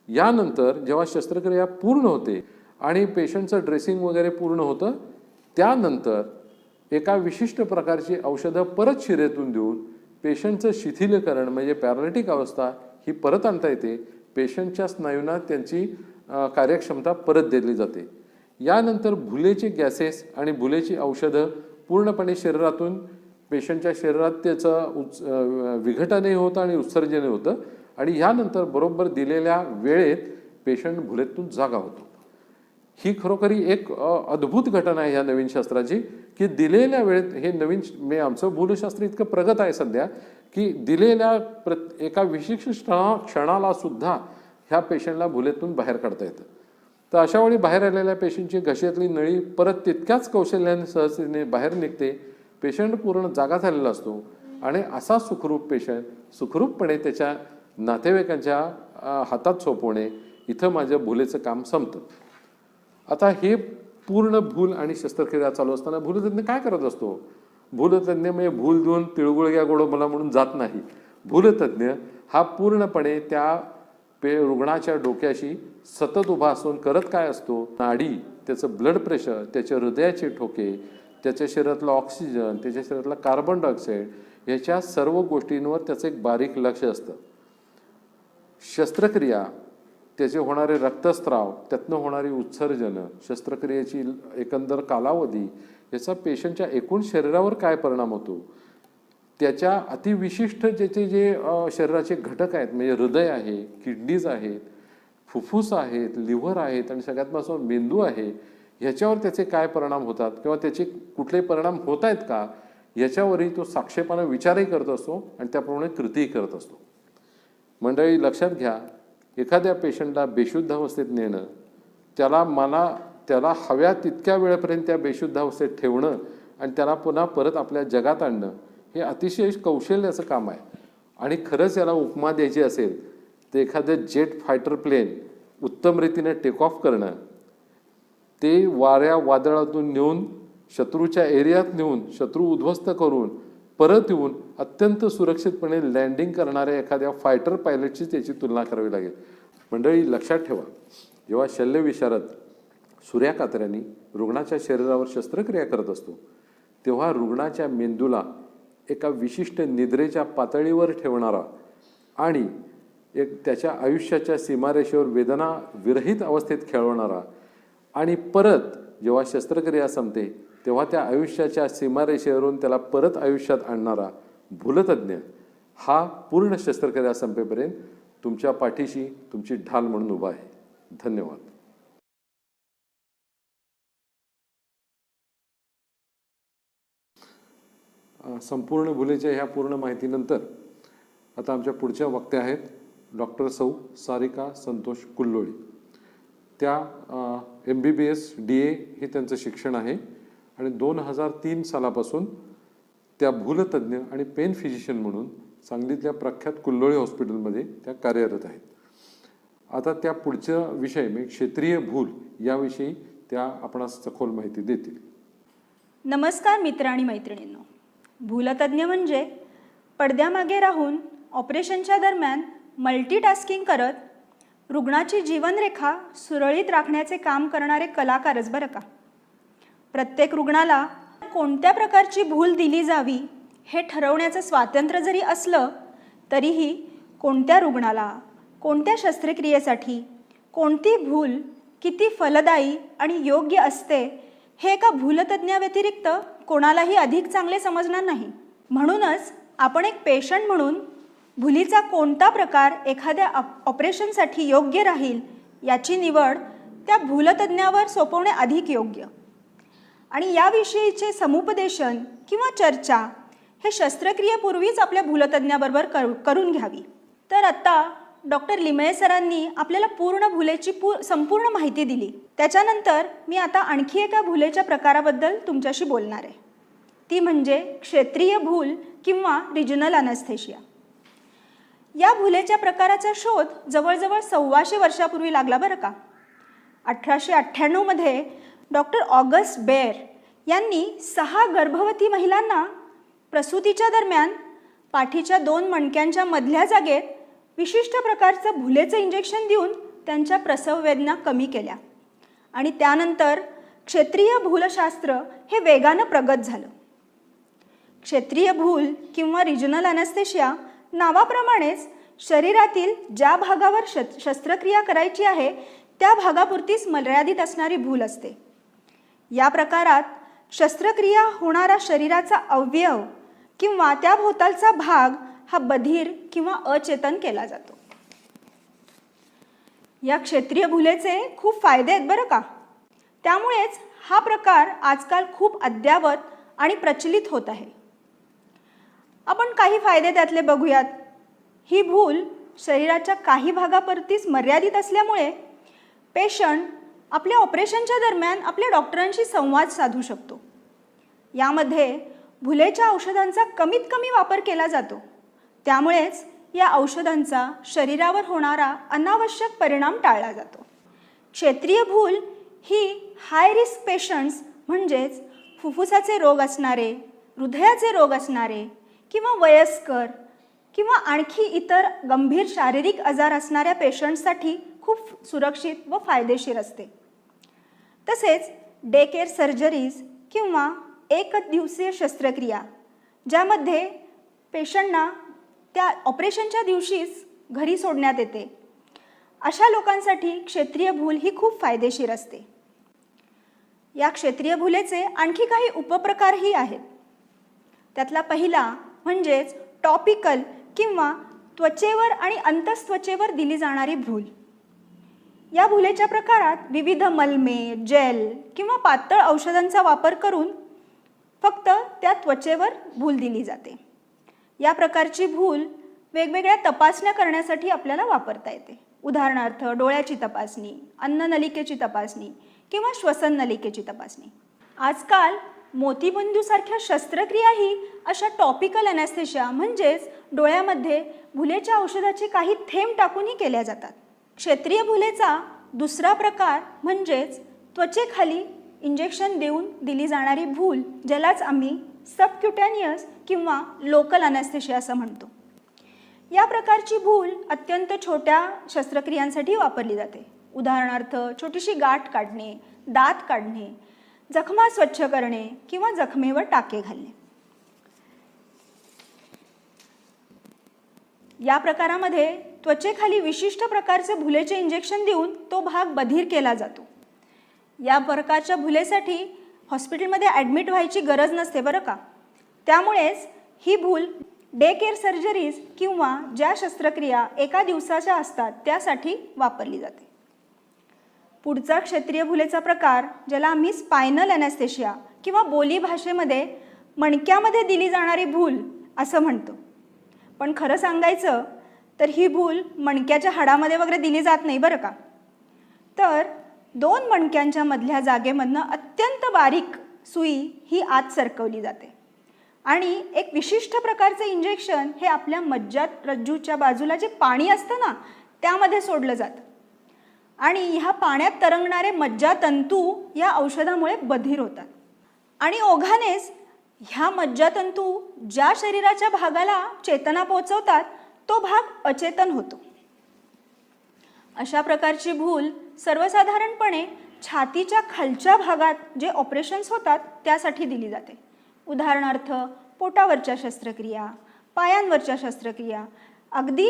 [SPEAKER 3] यानंतर जेव्हा शस्त्रक्रिया पूर्ण होते आणि पेशंटचं ड्रेसिंग वगैरे पूर्ण होतं, त्यानंतर एका विशिष्ट प्रकारची औषधं परत शिरेतून देऊन पेशंटचं शिथिलीकरण म्हणजे पॅरालिटिक अवस्था ही परत आणता येते. पेशंटच्या स्नायूंना त्यांची कार्यक्षमता परत दिली जाते. यानंतर भुलेचे गॅसेस आणि भुलेची औषधं पूर्णपणे शरीरातून पेशंटच्या शरीरात त्याचं विघटनही होतं आणि उत्सर्जनही होतं आणि यानंतर बरोबर दिलेल्या वेळेत पेशंट भुलेतून जागा होतो. ही खरोखरी एक अद्भुत घटना आहे ह्या नवीन शास्त्राची की दिलेल्या वेळेत हे नवीन आमचं भूलशास्त्र इतकं प्रगत आहे सध्या की दिलेल्या एका विशिष्ट क्षणाला सुद्धा ह्या पेशंटला भुलेतून बाहेर काढता येतं. तर अशा वेळी बाहेर आलेल्या पेशंटची घशातली नळी परत तितक्याच कौशल्याने सहजतेने बाहेर निघते. पेशंट पूर्ण जागा झालेला असतो आणि असा सुखरूप पेशंट सुखरूपपणे त्याच्या नातेवाईकांच्या हातात सोपवणे इथं माझ्या भुलेचं काम संपतं. आता हे पूर्ण भूल आणि शस्त्रक्रिया चालू असताना भूलतज्ञ काय करत असतो, भूलतज्ञ म्हणजे भूल देऊन तिळगुळ घ्या गोड मला म्हणून जात नाही. भूलतज्ञ हा पूर्णपणे त्या रुग्णाच्या डोक्याशी सतत उभा असून करत काय असतो, नाडी, त्याचं ब्लड प्रेशर, त्याच्या हृदयाचे ठोके, त्याच्या शरीरातलं ऑक्सिजन, त्याच्या शरीरातला कार्बन डायऑक्साईड याच्या सर्व गोष्टींवर त्याचं एक बारीक लक्ष असतं. शस्त्रक्रिया, त्याचे होणारे रक्तस्राव, त्यातनं होणारी उत्सर्जन, शस्त्रक्रियेची एकंदर कालावधी याचा पेशंटच्या एकूण शरीरावर काय परिणाम होतो, त्याच्या अतिविशिष्ट ज्याचे जे शरीराचे घटक आहेत म्हणजे हृदय आहे, किडनीज आहेत, फुफ्फुस आहेत, लिव्हर आहेत आणि सगळ्यात महत्त्वाचं मेंदू आहे, ह्याच्यावर त्याचे काय परिणाम होतात किंवा त्याचे कुठले परिणाम होत आहेत का, याच्यावरही तो साक्षेपानं विचारही करत असतो आणि त्याप्रमाणे कृतीही करत असतो. मंडळी, लक्षात घ्या, एखाद्या पेशंटला बेशुद्ध अवस्थेत नेणं, त्याला हव्या तितक्या वेळेपर्यंत त्या बेशुद्ध अवस्थेत ठेवणं आणि त्याला पुन्हा परत आपल्या जगात आणणं हे अतिशय कौशल्याचं काम आहे. आणि खरंच याला उपमा द्यायची असेल तर एखादं जेट फायटर प्लेन उत्तम रीतीने टेक ऑफ करणं, ते वाऱ्या वादळातून नेऊन शत्रूच्या एरियात नेऊन शत्रू उद्ध्वस्त करून परत येऊन अत्यंत सुरक्षितपणे लँडिंग करणाऱ्या एखाद्या फायटर पायलटची त्याची तुलना करावी लागेल. मंडळी, लक्षात ठेवा, जेव्हा शल्यविशारद सुऱ्या कातऱ्यांनी रुग्णाच्या शरीरावर शस्त्रक्रिया करत असतो तेव्हा रुग्णाच्या मेंदूला एका विशिष्ट निद्रेच्या पातळीवर ठेवणारा आणि त्याच्या आयुष्याच्या सीमारेषेवर वेदना विरहित अवस्थेत खेळवणारा आणि परत जेव्हा शस्त्रक्रिया संपते तेव्हा त्या आयुष्याच्या सीमारेषेवरून त्याला परत आयुष्यात आणणारा भूलतज्ञ हा पूर्ण शस्त्रक्रिया संपेपर्यंत तुमच्या पाठीशी तुमची ढाल म्हणून उभा आहे. धन्यवाद. संपूर्ण भुलेच्या ह्या पूर्ण माहितीनंतर आता आमच्या पुढच्या वक्त्या आहेत डॉक्टर सौ सारिका संतोष कुल्लोळी. त्या MBBS DA हे त्यांचं शिक्षण आहे आणि 2003 सालापासून त्या भूलतज्ञ आणि पेन फिजिशियन म्हणून सांगलीतल्या प्रख्यात कुल्लोळी हॉस्पिटलमध्ये त्या कार्यरत आहेत. आता त्या पुढचा विषय म्हणजे क्षेत्रीय भूल याविषयी त्या आपणास सखोल माहिती देतील.
[SPEAKER 4] नमस्कार मित्र आणि मैत्रिणींनो. भूलतज्ञ म्हणजे पडद्यामागे राहून ऑपरेशनच्या दरम्यान मल्टीटास्किंग करत रुग्णाची जीवनरेखा सुरळीत राखण्याचे काम करणारे कलाकारच बरं का. प्रत्येक रुग्णाला कोणत्या प्रकारची भूल दिली जावी हे ठरवण्याचं स्वातंत्र्य जरी असलं तरीही कोणत्या रुग्णाला कोणत्या शस्त्रक्रियेसाठी कोणती भूल किती फलदायी आणि योग्य असते हे एका भूलतज्ञाव्यतिरिक्त कोणालाही अधिक चांगले समजणार नाही. म्हणूनच आपण एक पेशंट म्हणून भुलीचा कोणता प्रकार एखाद्या ऑपरेशनसाठी योग्य राहील याची निवड त्या भूलतज्ञावर सोपवणे अधिक योग्य. आणि याविषयीचे समुपदेशन किंवा चर्चा हे शस्त्रक्रियेपूर्वीच आपल्या भूलतज्ञाबरोबर करून घ्यावी. तर आता डॉक्टर लिमये सरांनी आपल्याला पूर्ण भुलेची संपूर्ण माहिती दिली. त्याच्यानंतर मी आता आणखी एका भुलेच्या प्रकाराबद्दल तुमच्याशी बोलणार आहे. ती म्हणजे क्षेत्रीय भूल किंवा रिजनल अनेस्थेशिया. या भुलेच्या प्रकाराचा शोध जवळजवळ 125 वर्षापूर्वी लागला बरं का. 1898 मध्ये डॉक्टर ऑगस्ट बेअर यांनी 6 गर्भवती महिलांना प्रसूतीच्या दरम्यान पाठीच्या 2 मणक्यांच्या मधल्या जागेत विशिष्ट प्रकारचं भुलेचं इंजेक्शन देऊन त्यांच्या प्रसव वेदना कमी केल्या. आणि त्यानंतर क्षेत्रीय भूलशास्त्र हे वेगानं प्रगत झालं. क्षेत्रीय भूल किंवा रिजनल अनेस्थेशिया नावाप्रमाणेच शरीरातील ज्या भागावर शस्त्रक्रिया करायची आहे त्या भागापुरतीच मर्यादित असणारी भूल असते. या प्रकारात शस्त्रक्रिया होणारा शरीराचा अवयव किंवा त्या भोवतालचा भाग हा बधीर किंवा अचेतन केला जातो. या क्षेत्रीय भुलेचे खूप फायदे आहेत बरं का. त्यामुळेच हा प्रकार आजकाल खूप अद्यावत आणि प्रचलित होत आहे. आपण काही फायदे त्यातले बघूयात. ही भूल शरीराच्या काही भागापुरतीच मर्यादित असल्यामुळे पेशंट आपल्या ऑपरेशनच्या दरम्यान आपल्या डॉक्टरांशी संवाद साधू शकतो. यामध्ये भुलेच्या औषधांचा कमीत कमी वापर केला जातो. त्यामुळेच या औषधांचा शरीरावर होणारा अनावश्यक परिणाम टाळला जातो. क्षेत्रीय भूल ही हाय रिस्क पेशंट्स म्हणजेच फुफ्फुसाचे रोग असणारे, हृदयाचे रोग असणारे किंवा वयस्कर किंवा आणखी इतर गंभीर शारीरिक आजार असणाऱ्या पेशंट्ससाठी खूप सुरक्षित व फायदेशीर असते. तसेच डे केअर सर्जरीज किंवा एकदिवसीय शस्त्रक्रिया ज्यामध्ये पेशंटना त्या ऑपरेशनच्या दिवशीच घरी सोडण्यात येते, अशा लोकांसाठी क्षेत्रीय भूल ही खूप फायदेशीर असते. या क्षेत्रीय भुलेचे आणखी काही उपप्रकारही आहेत. त्यातला पहिला म्हणजेच टॉपिकल किंवा त्वचेवर आणि अंतस्त्वचेवर दिली जाणारी भूल. या भुलेच्या प्रकारात विविध मलमे, जेल किंवा पातळ औषधांचा वापर करून फक्त त्या त्वचेवर भूल दिली जाते. या प्रकारची भूल वेगवेगळ्या तपासण्या करण्यासाठी आपल्याला वापरता येते. उदाहरणार्थ डोळ्याची तपासणी, अन्ननलिकेची तपासणी किंवा श्वसन नलिकेची तपासणी. आजकाल मोतीबिंदूसारख्या शस्त्रक्रियाही अशा टॉपिकल ॲनेस्थेशिया म्हणजेच डोळ्यामध्ये भुलेच्या औषधाचे काही थेंब टाकूनही केल्या जातात. क्षेत्रीय भुलेचा दुसरा प्रकार म्हणजेच त्वचेखाली इंजेक्शन देऊन दिली जाणारी भूल, ज्यालाच आम्ही सबक्युटॅनियस किंवा लोकल ॲनेस्थेशिया असं म्हणतो. या प्रकारची भूल अत्यंत छोट्या शस्त्रक्रियांसाठी वापरली जाते. उदाहरणार्थ छोटीशी गाठ काढणे, दात काढणे, जखमा स्वच्छ करणे किंवा जखमेवर टाके घालणे. या प्रकारामध्ये त्वचेखाली विशिष्ट प्रकारचे भुलेचे इंजेक्शन देऊन तो भाग बधीर केला जातो. या प्रकारच्या भुलेसाठी हॉस्पिटलमध्ये ॲडमिट व्हायची गरज नसते बरं का. त्यामुळेच ही भूल डे केअर सर्जरीज किंवा ज्या शस्त्रक्रिया एका दिवसाच्या असतात त्यासाठी वापरली जाते. पुढचा क्षेत्रीय भुलेचा प्रकार, ज्याला आम्ही स्पायनल ॲनेस्थेशिया किंवा बोली भाषेमध्ये मणक्यामध्ये दिली जाणारी भूल असं म्हणतो. पण खरं सांगायचं तर ही भूल मणक्याच्या हाडामध्ये वगैरे दिली जात नाही बरं का. तर 2 मणक्यांच्या मधल्या जागेमधनं अत्यंत बारीक सुई ही आत सरकवली जाते आणि एक विशिष्ट प्रकारचं इंजेक्शन हे आपल्या मज्जारज्जूच्या बाजूला जे पाणी असतं ना त्यामध्ये सोडलं जातं आणि ह्या पाण्यात तरंगणारे मज्जातंतू या औषधामुळे बधीर होतात आणि ओघानेच ह्या मज्जातंतू ज्या शरीराच्या भागाला चेतना पोचवतात तो भाग अचेतन होतो. अशा प्रकारची भूल सर्वसाधारणपणे छातीच्या खालच्या भागात जे ऑपरेशन्स होतात त्यासाठी दिली जाते. उदाहरणार्थ पोटावरच्या शस्त्रक्रिया, पायांवरच्या शस्त्रक्रिया, अगदी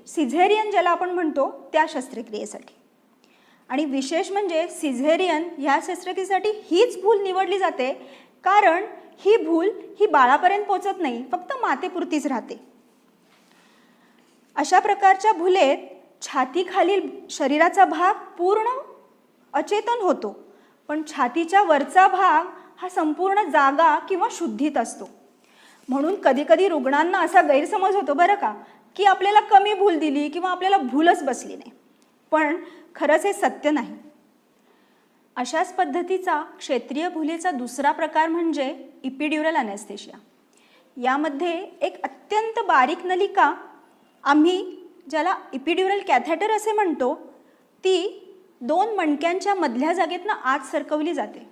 [SPEAKER 4] सिझेरियन ज्याला आपण म्हणतो त्या शस्त्रक्रियेसाठी. आणि विशेष म्हणजे सिझेरियन ह्या शस्त्रक्रियेसाठी हीच भूल निवडली जाते कारण ही भूल ही बाळापर्यंत पोचत नाही, फक्त मातेपुरतीच राहते. अशा प्रकारच्या भुलेत छातीखालील शरीराचा भाग पूर्ण अचेतन होतो, पण छातीच्या वरचा भाग हा संपूर्ण जागा किंवा शुद्धीत असतो. म्हणून कधीकधी रुग्णांना असा गैरसमज होतो बरं का की आपल्याला कमी भूल दिली किंवा आपल्याला भूलच बसली नाही, पण खरंच हे सत्य नाही. अशाच पद्धतीचा क्षेत्रीय भुलेचा दुसरा प्रकार म्हणजे इपिड्युरल ॲनेस्थेशिया. यामध्ये एक अत्यंत बारीक नलिका, आम्ही ज्याला इपिड्युरल कॅथेटर असे म्हणतो, ती 2 मणक्यांच्या मधल्या जागेतनं आत सरकवली जाते.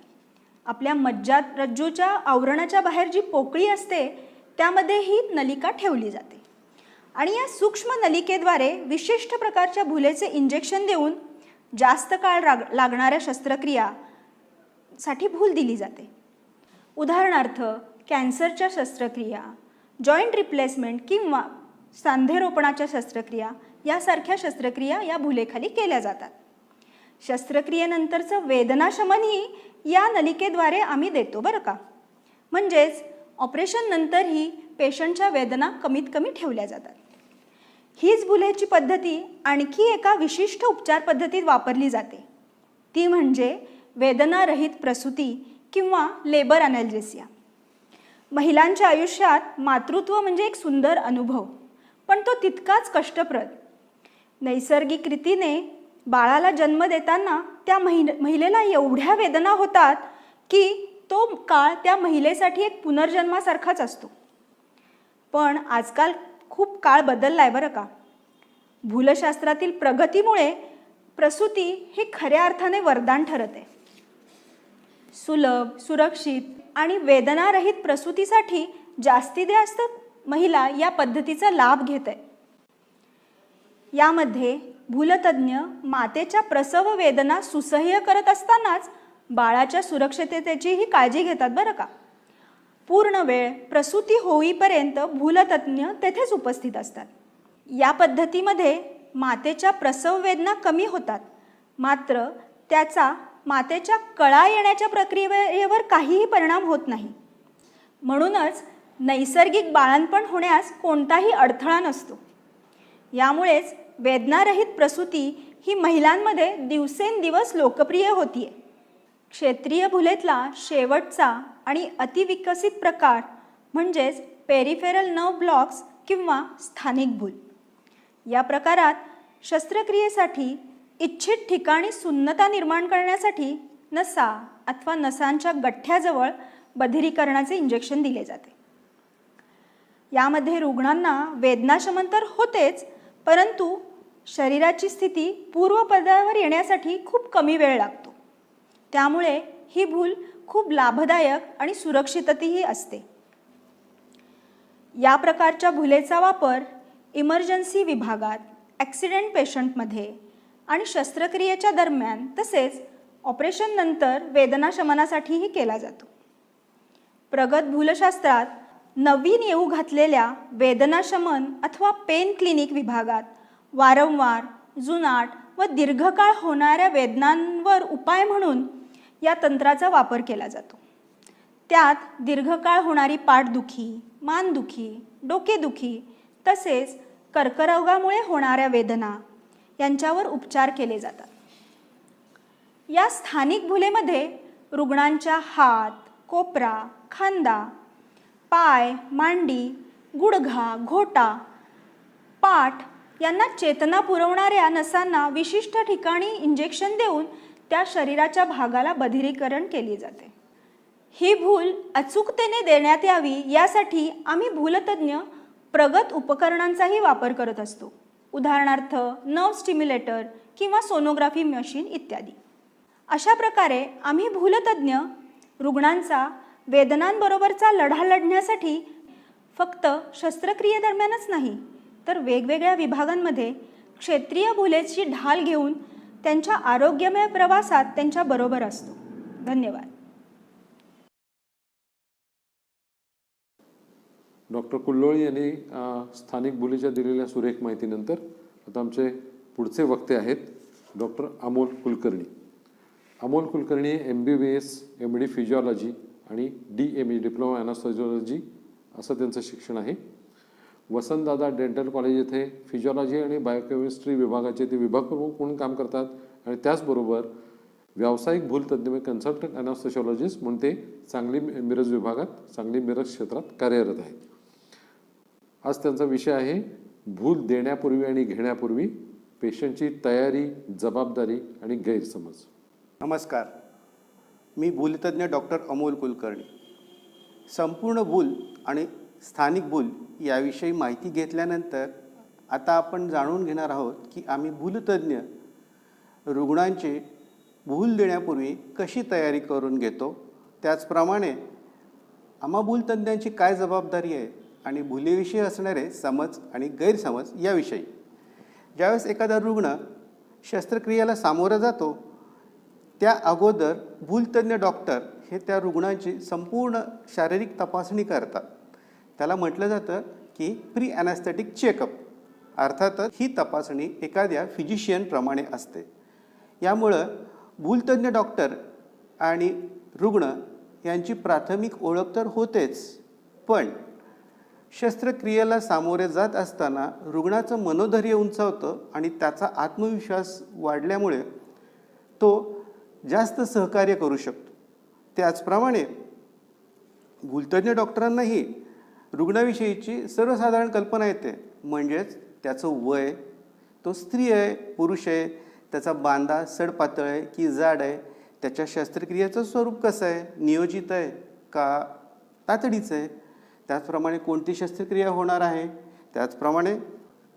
[SPEAKER 4] आपल्या मज्जारज्जूच्या आवरणाच्या बाहेर जी पोकळी असते त्यामध्ये ही नलिका ठेवली जाते आणि या सूक्ष्म नलिकेद्वारे विशिष्ट प्रकारच्या भुलेचे इंजेक्शन देऊन जास्त काळ लागणाऱ्या शस्त्रक्रियासाठी भूल दिली जाते. उदाहरणार्थ कॅन्सरच्या शस्त्रक्रिया, जॉईंट रिप्लेसमेंट किंवा सांधेरोपणाच्या शस्त्रक्रिया यासारख्या शस्त्रक्रिया या भुलेखाली केल्या जातात. शस्त्रक्रियेनंतरचं वेदनाशमनही या नलिकेद्वारे आम्ही देतो बरं का. म्हणजेच ऑपरेशन नंतरही पेशंटच्या वेदना कमीत कमी ठेवल्या जातात. हीच भुलेची पद्धती आणखी एका विशिष्ट उपचार पद्धतीत वापरली जाते, ती म्हणजे वेदनारहित प्रसूती किंवा लेबर ॲनॅल्जेसिया. महिलांच्या आयुष्यात मातृत्व म्हणजे एक सुंदर अनुभव, पण तो तितकाच कष्टप्रद. नैसर्गिक रीतीने बाळाला जन्म देताना त्या महिलेला एवढ्या वेदना होतात की तो काळ त्या महिलेसाठी एक पुनर्जन्मासारखाच असतो. पण आजकाल खूप काळ बदलला आहे बरं का. भूलशास्त्रातील प्रगतीमुळे प्रसूती ही खऱ्या अर्थाने वरदान ठरत आहे. सुलभ, सुरक्षित आणि वेदनारहित प्रसूतीसाठी जास्तीत जास्त महिला या पद्धतीचा लाभ घेत आहे. यामध्ये भूलतज्ञ मातेच्या प्रसव वेदना सुसह्य करत असतानाच बाळाच्या सुरक्षिततेचीही काळजी घेतात बरं का. पूर्ण वेळ प्रसूती होईपर्यंत भूलतज्ञ तेथेच उपस्थित असतात. या पद्धतीमध्ये मातेच्या प्रसव वेदना कमी होतात, मात्र त्याचा मातेच्या कळा येण्याच्या प्रक्रियेवर काहीही परिणाम होत नाही. म्हणूनच नैसर्गिक बाळंतपण होण्यास कोणताही अडथळा नसतो. यामुळेच वेदनारहित प्रसूती ही महिलांमध्ये दिवसेंदिवस लोकप्रिय होतीये. क्षेत्रीय भुलेतला शेवटचा आणि अतिविकसित प्रकार म्हणजेच पेरिफेरल नर्व ब्लॉक्स किंवा स्थानिक भूल. या प्रकारात शस्त्रक्रियेसाठी इच्छित ठिकाणी सुन्नता निर्माण करण्यासाठी नसा अथवा नसांच्या गठ्ठ्याजवळ बधिरीकरणाचे इंजेक्शन दिले जाते. यामध्ये रुग्णांना वेदनाशमन तर होतेच, परंतु शरीराची स्थिती पूर्वपदावर येण्यासाठी खूप कमी वेळ लागतो. त्यामुळे ही भूल खूप लाभदायक आणि सुरक्षितही असते. या प्रकारच्या भुलेचा वापर इमर्जन्सी विभागात, ॲक्सिडेंट पेशंटमध्ये आणि शस्त्रक्रियेच्या दरम्यान तसेच ऑपरेशन नंतर वेदनाशमनासाठीही केला जातो. प्रगत भूलशास्त्रात नवीन येऊ घातलेल्या वेदनाशमन अथवा पेन क्लिनिक विभागात वारंवार, जुनाट व दीर्घकाळ होणाऱ्या वेदनांवर उपाय म्हणून या तंत्राचा वापर केला जातो. त्यात दीर्घकाळ होणारी पाठदुखी, मानदुखी, डोकेदुखी तसेच कर्करोगामुळे होणाऱ्या वेदना यांच्यावर उपचार केले जातात. या स्थानिक भुलेमध्ये रुग्णांच्या हात, कोपरा, खांदा, पाय, मांडी, गुडघा, घोटा, पाठ यांना चेतना पुरवणाऱ्या नसांना विशिष्ट ठिकाणी इंजेक्शन देऊन त्या शरीराच्या भागाला बधिरीकरण केले जाते. ही भूल अचूकतेने देण्यात यावी यासाठी आम्ही भूलतज्ञ प्रगत उपकरणांचाही वापर करत असतो. उदाहरणार्थ नर्व स्टिम्युलेटर किंवा सोनोग्राफी मशीन इत्यादी. अशा प्रकारे आम्ही भूलतज्ञ रुग्णांचा वेदनांबरोबरचा लढा लढण्यासाठी फक्त शस्त्रक्रियेदरम्यानच नाही तर वेगवेगळ्या विभागांमध्ये क्षेत्रीय भुलेची ढाल घेऊन त्यांच्या आरोग्यमय प्रवासात त्यांच्याबरोबर असतो. धन्यवाद.
[SPEAKER 3] डॉक्टर कुल्लोळी यांनी स्थानिक भुलीच्या दिलेल्या सुरेख माहितीनंतर आता आमचे पुढचे वक्ते आहेत doctor Amol Kulkarni. Amol Kulkarni MBBS MD physiology आणि DME डिप्लोमा ॲनास्थेसिओलॉजी असं त्यांचं शिक्षण आहे. वसंतदादा डेंटल कॉलेज येथे फिजिओलॉजी आणि बायोकेमिस्ट्री विभागाचे ते विभाग प्रमुख म्हणून काम करतात आणि त्याचबरोबर व्यावसायिक भूलतज्ञ म्हणजे कन्सल्टंट ॲनास्थेसिओलॉजिस्ट म्हणून ते सांगली मिरज विभागात, सांगली मिरज क्षेत्रात कार्यरत आहेत. आज त्यांचा विषय आहे भूल देण्यापूर्वी आणि घेण्यापूर्वी पेशंटची तयारी, जबाबदारी आणि गैरसमज.
[SPEAKER 5] नमस्कार, मी भूलतज्ञ डॉक्टर अमोल कुलकर्णी. संपूर्ण भूल आणि स्थानिक भूल याविषयी माहिती घेतल्यानंतर आता आपण जाणून घेणार आहोत की आम्ही भूलतज्ञ रुग्णांचे भूल देण्यापूर्वी कशी तयारी करून घेतो. त्याचप्रमाणे आम्हा भूलतज्ञांची काय जबाबदारी आहे आणि भुलीविषयी असणारे समज आणि गैरसमज याविषयी. ज्यावेळेस एखादा रुग्ण शस्त्रक्रियेला सामोरा जातो त्या अगोदर भूलतज्ञ डॉक्टर हे त्या रुग्णाची संपूर्ण शारीरिक तपासणी करतात. त्याला म्हटलं जातं की प्री ॲनास्थेटिक चेकअप. अर्थातच ही तपासणी एखाद्या फिजिशियनप्रमाणे असते. यामुळं भूलतज्ञ डॉक्टर आणि रुग्ण यांची प्राथमिक ओळख तर होतेच, पण शस्त्रक्रियेला सामोरे जात असताना रुग्णाचं मनोधैर्य उंचावतं आणि त्याचा आत्मविश्वास वाढल्यामुळे तो जास्त सहकार्य करू शकतो. त्याचप्रमाणे भूलतज्ञ डॉक्टरांनाही रुग्णाविषयीची सर्वसाधारण कल्पना येते. म्हणजेच त्याचं वय, तो स्त्री आहे, पुरुष आहे, त्याचा बांधा सडपातळ आहे की जाड आहे, त्याच्या शस्त्रक्रियेचं स्वरूप कसं आहे, नियोजित आहे का तातडीचं आहे, त्याचप्रमाणे कोणती शस्त्रक्रिया होणार आहे, त्याचप्रमाणे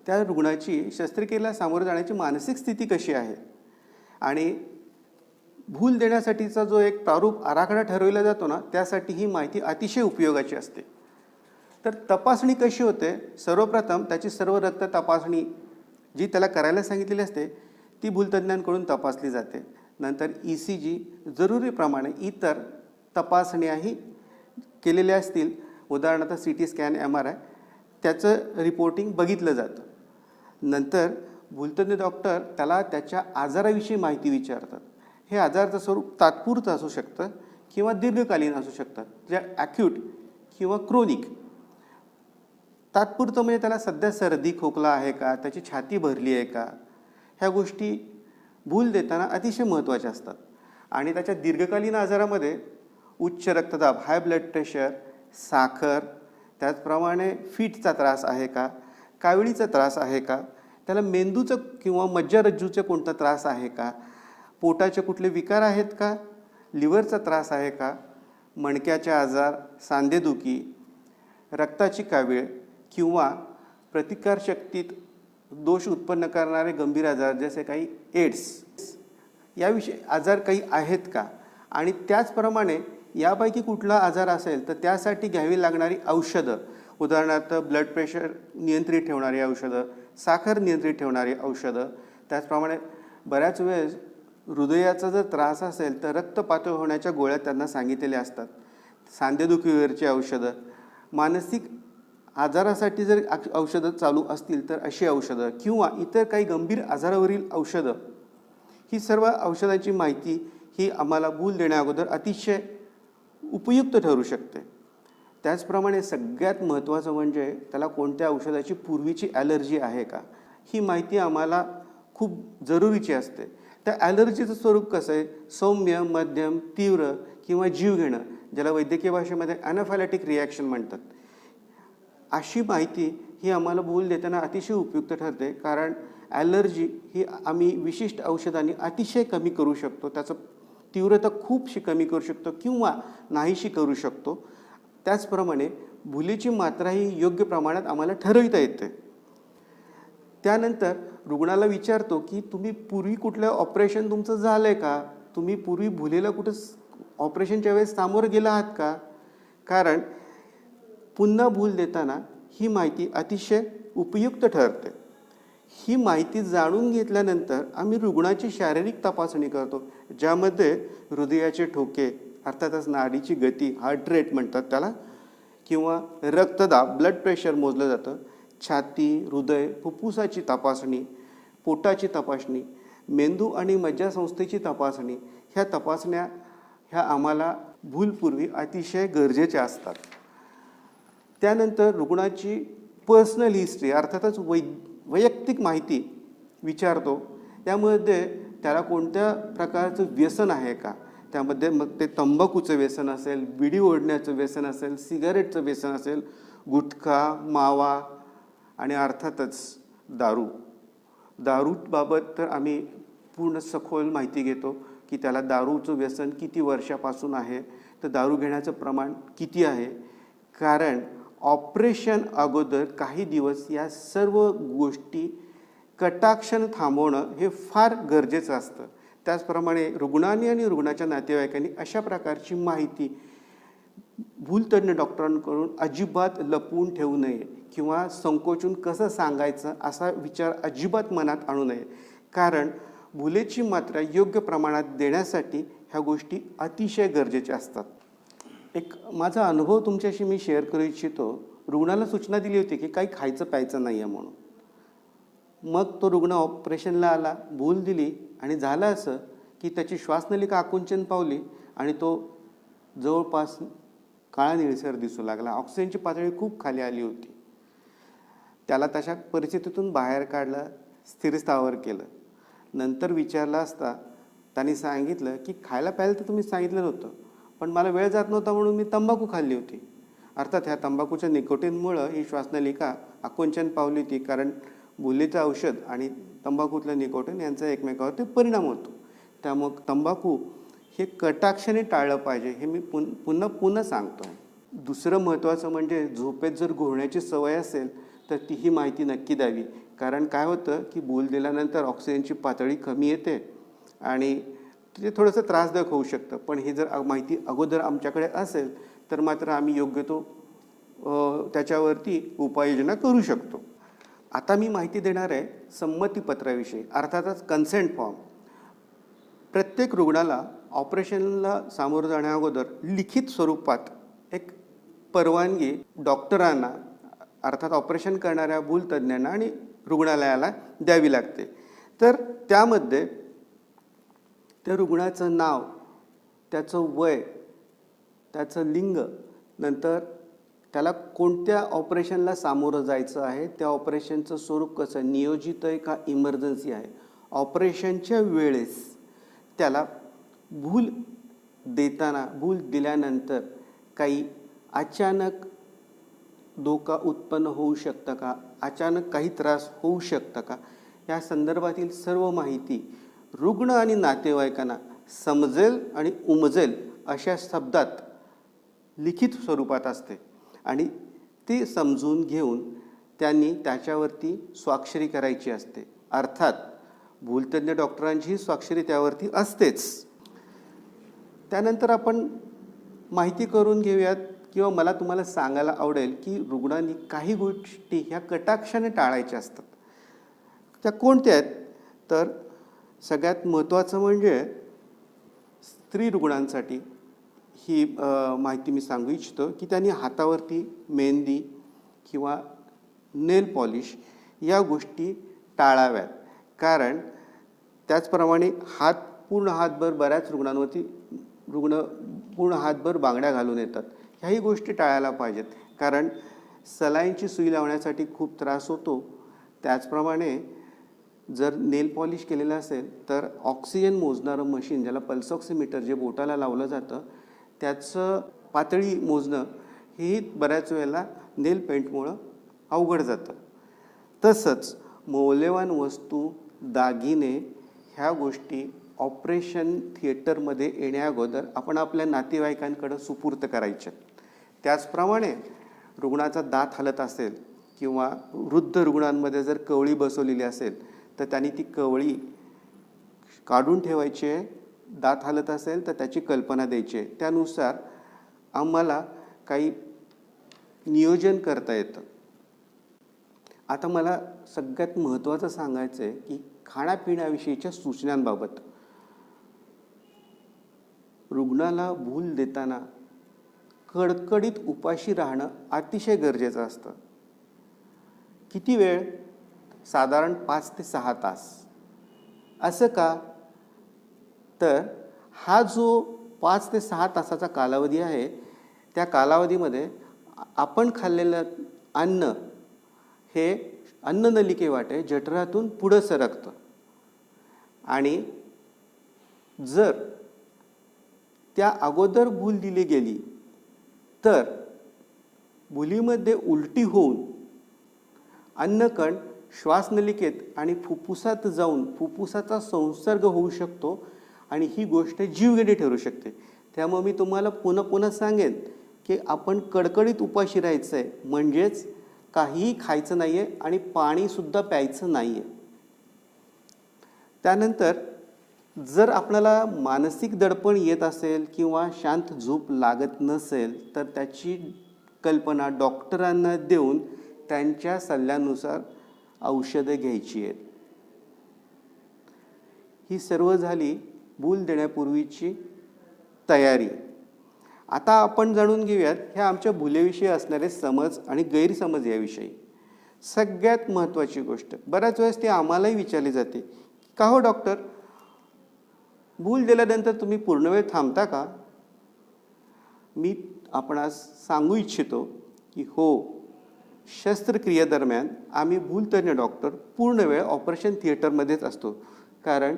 [SPEAKER 5] त्या रुग्णाची शस्त्रक्रियेला सामोरं जाण्याची मानसिक स्थिती कशी आहे आणि भूल देण्यासाठीचा जो एक प्रारूप आराखडा ठरवला जातो ना, त्यासाठी ही माहिती अतिशय उपयोगाची असते. तर तपासणी कशी होते, सर्वप्रथम त्याची सर्व रक्त तपासणी जी त्याला करायला सांगितलेली असते ती भूलतज्ञांकडून तपासली जाते. नंतर ECG, जरुरीप्रमाणे इतर तपासण्याही केलेल्या असतील, उदाहरणार्थ CT स्कॅन, MRI, त्याचं रिपोर्टिंग बघितलं जातं. नंतर भूलतज्ञ डॉक्टर त्याला त्याच्या आजाराविषयी माहिती विचारतात. हे आजाराचं स्वरूप तात्पुरतं असू शकतं किंवा दीर्घकालीन असू शकतं, जे ॲक्यूट किंवा क्रोनिक. तात्पुरतं म्हणजे त्याला सध्या सर्दी खोकला आहे का, त्याची छाती भरली आहे का, ह्या गोष्टी भूल देताना अतिशय महत्त्वाच्या असतात. आणि त्याच्या दीर्घकालीन आजारामध्ये उच्च रक्तदाब, हाय ब्लड प्रेशर, साखर, त्याचप्रमाणे फिटचा त्रास आहे का, काविळीचा त्रास आहे का, त्याला मेंदूचं किंवा मज्जारज्जूचा कोणता त्रास आहे का, पोटाचे कुठले विकार आहेत का, लिव्हरचा त्रास आहे का, मणक्याचे आजार, सांधेदुखी, रक्ताची कावीळ किंवा प्रतिकारशक्तीत दोष उत्पन्न करणारे गंभीर आजार जसे काही एड्स याविषयी आजार काही आहेत का, आणि त्याचप्रमाणे यापैकी कुठला आजार असेल तर त्यासाठी घ्यावी लागणारी औषधं, उदाहरणार्थ ब्लड प्रेशर नियंत्रित ठेवणारी औषधं, साखर नियंत्रित ठेवणारी औषधं, त्याचप्रमाणे बऱ्याच वेळेस हृदयाचा जर त्रास असेल तर रक्तपातळ होण्याच्या गोळ्या त्यांना सांगितलेल्या असतात, सांधेदुखीवरची औषधं, मानसिक आजारासाठी जर औषधं चालू असतील तर अशी औषधं किंवा इतर काही गंभीर आजारावरील औषधं, ही सर्व औषधांची माहिती ही आम्हाला भूल देण्याअगोदर अतिशय उपयुक्त ठरू शकते. त्याचप्रमाणे सगळ्यात महत्त्वाचं म्हणजे त्याला कोणत्या औषधाची पूर्वीची ॲलर्जी आहे का, ही माहिती आम्हाला खूप जरुरीची असते. त्या ॲलर्जीचं स्वरूप कसं आहे, सौम्य, मध्यम, तीव्र किंवा जीव घेणं, ज्याला वैद्यकीय भाषेमध्ये ॲनाफायलॅटिक रिॲक्शन म्हणतात. अशी माहिती ही आम्हाला भूल देताना अतिशय उपयुक्त ठरते, कारण ॲलर्जी ही आम्ही विशिष्ट औषधांनी अतिशय कमी करू शकतो, त्याचं तीव्रता खूपशी कमी करू शकतो किंवा नाहीशी करू शकतो. त्याचप्रमाणे भुलीची मात्रा ही योग्य प्रमाणात आम्हाला ठरविता येते. त्यानंतर रुग्णाला विचारतो की तुम्ही पूर्वी कुठलं ऑपरेशन तुमचं झालं आहे का, तुम्ही पूर्वी भुलेला कुठं ऑपरेशनच्या वेळेस सामोरं गेला आहात का, कारण पुन्हा भूल देताना ही माहिती अतिशय उपयुक्त ठरते. ही माहिती जाणून घेतल्यानंतर आम्ही रुग्णाची शारीरिक तपासणी करतो, ज्यामध्ये हृदयाचे ठोके, अर्थातच नाडीची गती, हार्ट रेट म्हणतात त्याला, किंवा रक्तदाब, ब्लड प्रेशर मोजलं जातं, छाती, हृदय, फुफ्फुसाची तपासणी, पोटाची तपासणी, मेंदू आणि मज्जासंस्थेची तपासणी, ह्या तपासण्या ह्या आम्हाला भूलपूर्वी अतिशय गरजेच्या असतात. त्यानंतर रुग्णाची पर्सनल हिस्ट्री, अर्थातच वैयक्तिक माहिती विचारतो. त्यामध्ये त्याला कोणत्या प्रकारचं व्यसन आहे का, त्यामध्ये मग ते तंबाखूचं व्यसन असेल, बिडी ओढण्याचं व्यसन असेल, सिगारेटचं व्यसन असेल, गुटखा, मावा आणि अर्थातच दारूबाबत तर आम्ही पूर्ण सखोल माहिती घेतो की त्याला दारूचं व्यसन किती वर्षापासून आहे, तर दारू घेण्याचं प्रमाण किती आहे, कारण ऑपरेशन अगोदर काही दिवस या सर्व गोष्टी कटाक्षाने थांबवणं हे फार गरजेचं असतं. त्याचप्रमाणे रुग्णांनी आणि रुग्णाच्या नातेवाईकांनी अशा प्रकारची माहिती भूलतज्ञ डॉक्टरांकडून अजिबात लपवून ठेवू नये किंवा संकोचून कसं सांगायचं असा विचार अजिबात मनात आणू नये, कारण भुलेची मात्रा योग्य प्रमाणात देण्यासाठी ह्या गोष्टी अतिशय गरजेच्या असतात. एक माझा अनुभव तुमच्याशी मी शेअर करू इच्छितो. रुग्णाला सूचना दिली होती की काही खायचं प्यायचं नाही आहे म्हणून. मग तो रुग्ण ऑपरेशनला आला, भूल दिली आणि झालं असं की त्याची श्वासनलिका आकुंचन पावली आणि तो जवळपास काळा निळसर दिसू लागला. ऑक्सिजनची पातळी खूप खाली आली होती. त्याला तशा परिस्थितीतून बाहेर काढलं, स्थिरस्थावर केलं. नंतर विचारलं असता त्यांनी सांगितलं की खायला प्यायला तर तुम्ही सांगितलं नव्हतं, पण मला वेळ जात नव्हता म्हणून मी तंबाखू खाल्ली होती. अर्थात ह्या तंबाखूच्या निकोटीनमुळं ही श्वासनलिका आकुंचन पावली होती, कारण भुलीचं औषध आणि तंबाखूतलं निकोटीन यांचा एकमेकावरती परिणाम होतो. त्यामुळे तंबाखू हे कटाक्षाने टाळलं पाहिजे, हे मी पुन्हा सांगतो आहे. दुसरं महत्त्वाचं म्हणजे झोपेत जर घोळण्याची सवय असेल तर तीही माहिती नक्की द्यावी, कारण काय होतं की भूल दिल्यानंतर ऑक्सिजनची पातळी कमी येते आणि ते थोडंसं त्रासदायक होऊ शकतं. पण ही जर माहिती अगोदर आमच्याकडे असेल तर मात्र आम्ही योग्य तो त्याच्यावरती उपाययोजना करू शकतो. आता मी माहिती देणार आहे संमतीपत्राविषयी, अर्थातच कन्सेंट फॉर्म. प्रत्येक रुग्णाला ऑपरेशनला सामोरं जाण्याअगोदर लिखित स्वरूपात एक परवानगी डॉक्टरांना, अर्थात ऑपरेशन करणाऱ्या भूलतज्ञांना आणि रुग्णालयाला द्यावी लागते. तर त्यामध्ये त्या रुग्णाचं नाव, त्याचं वय, त्याचं लिंग, नंतर त्याला कोणत्या ऑपरेशनला सामोरं जायचं आहे, त्या ऑपरेशनचं स्वरूप कसं, नियोजित आहे का इमर्जन्सी आहे, ऑपरेशनच्या वेळेस त्याला भूल देताना, भूल दिल्यानंतर काही अचानक धोका उत्पन्न होऊ शकतं का, अचानक काही त्रास होऊ शकतं का, या संदर्भातील सर्व माहिती रुग्ण आणि नातेवाईकांना समजेल आणि उमजेल अशा शब्दात लिखित स्वरूपात असते आणि ते समजून घेऊन त्यांनी त्याच्यावरती स्वाक्षरी करायची असते. अर्थात भूलतज्ञ डॉक्टरांचीही स्वाक्षरी त्यावरती असतेच. त्यानंतर आपण माहिती करून घेऊयात किंवा मला तुम्हाला सांगायला आवडेल की रुग्णांनी काही गोष्टी ह्या कटाक्षाने टाळायच्या असतात. त्या कोणत्या आहेत? तर सगळ्यात महत्त्वाचं म्हणजे स्त्री रुग्णांसाठी ही माहिती मी सांगू इच्छितो की त्यांनी हातावरती मेहंदी किंवा नेल पॉलिश या गोष्टी टाळाव्यात. कारण त्याचप्रमाणे पूर्ण हातभर बऱ्याच रुग्ण पूर्ण हातभर बांगड्या घालून येतात. ह्याही गोष्टी टाळायला पाहिजेत. कारण सलाईनची सुई लावण्यासाठी खूप त्रास होतो. त्याचप्रमाणे जर नेल पॉलिश केलेलं असेल तर ऑक्सिजन मोजणारं मशीन, ज्याला पल्स ऑक्सिमीटर जे बोटाला लावलं जातं, त्याचं पातळी मोजणं हेही बऱ्याच वेळेला नेल पेंटमुळं अवघड जातं. तसंच मौल्यवान वस्तू, दागिने ह्या गोष्टी ऑपरेशन थिएटरमध्ये येण्याअगोदर आपण आपल्या नातेवाईकांकडे सुपूर्त करायच्या. त्याचप्रमाणे रुग्णाचा दात हलत असेल किंवा वृद्ध रुग्णांमध्ये जर कवळी बसवलेली असेल तर त्यांनी ती कवळी काढून ठेवायची आहे. दात हलत असेल तर त्याची कल्पना द्यायची आहे. त्यानुसार आम्हाला काही नियोजन करता येतं. आता मला सगळ्यात महत्त्वाचं सांगायचं आहे की खाण्यापिण्याविषयीच्या सूचनांबाबत. रुग्णाला भूल देताना कडकडीत उपाशी राहणं अतिशय गरजेचं असतं. किती वेळ? साधारण 5 ते 6 तास. असं का? तर हा जो 5 ते 6 तासाचा कालावधी आहे, त्या कालावधीमध्ये आपण खाल्लेलं अन्न हे अन्ननलिकेवाटे जठरातून पुढं सरकतं आणि जर त्या अगोदर भूल दिली गेली तर भुलीमध्ये उलटी होऊन अन्नकण श्वासनलिकेत आणि फुफ्फुसात जाऊन फुफ्फुसाचा संसर्ग होऊ शकतो आणि ही गोष्ट जीवघेणी ठरू शकते. त्यामुळे मी तुम्हाला पुन्हा पुन्हा सांगेन की आपण कडकडीत उपाशी राहायचं आहे, म्हणजेच काहीही खायचं नाही आहे आणि पाणीसुद्धा प्यायचं नाही आहे. त्यानंतर जर आपल्याला मानसिक दडपण येत असेल किंवा शांत झोप लागत नसेल तर त्याची कल्पना डॉक्टरांना देऊन त्यांच्या सल्ल्यानुसार औषधं घ्यायची आहेत. ही सर्व झाली भूल देण्यापूर्वीची तयारी. आता आपण जाणून घेऊयात ह्या आमच्या भुलेविषयी असणारे समज आणि गैरसमज याविषयी. सगळ्यात महत्त्वाची गोष्ट, बऱ्याच वेळेस ती आम्हालाही विचारली जाते, का हो डॉक्टर, भूल दिल्यानंतर तुम्ही पूर्ण वेळ थांबता का? मी आपणास सांगू इच्छितो की हो, शस्त्रक्रियेदरम्यान आम्ही भूलतज्ञ डॉक्टर पूर्ण वेळ ऑपरेशन थिएटरमध्येच असतो. कारण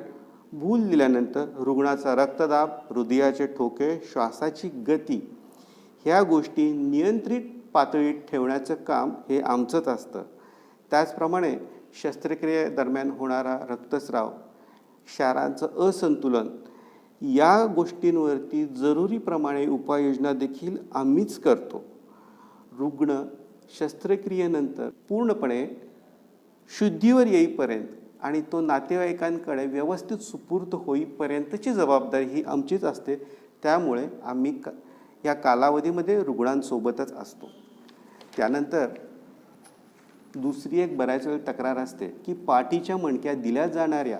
[SPEAKER 5] भूल दिल्यानंतर रुग्णाचा रक्तदाब, हृदयाचे ठोके, श्वासाची गती ह्या गोष्टी नियंत्रित पातळीत ठेवण्याचं काम हे आमचंच असतं. त्याचप्रमाणे शस्त्रक्रियेदरम्यान होणारा रक्तस्राव, क्षारांचं असंतुलन या गोष्टींवरती जरुरीप्रमाणे उपाययोजना देखील आम्हीच करतो. रुग्ण शस्त्रक्रियेनंतर पूर्णपणे शुद्धीवर येईपर्यंत आणि तो नातेवाईकांकडे व्यवस्थित सुपूर्द होईपर्यंतची जबाबदारी ही आमचीच असते. त्यामुळे आम्ही या कालावधीमध्ये रुग्णांसोबतच असतो. त्यानंतर दुसरी एक बऱ्याच वेळ तक्रार असते की पाठीच्या मणक्यात दिल्या जाणाऱ्या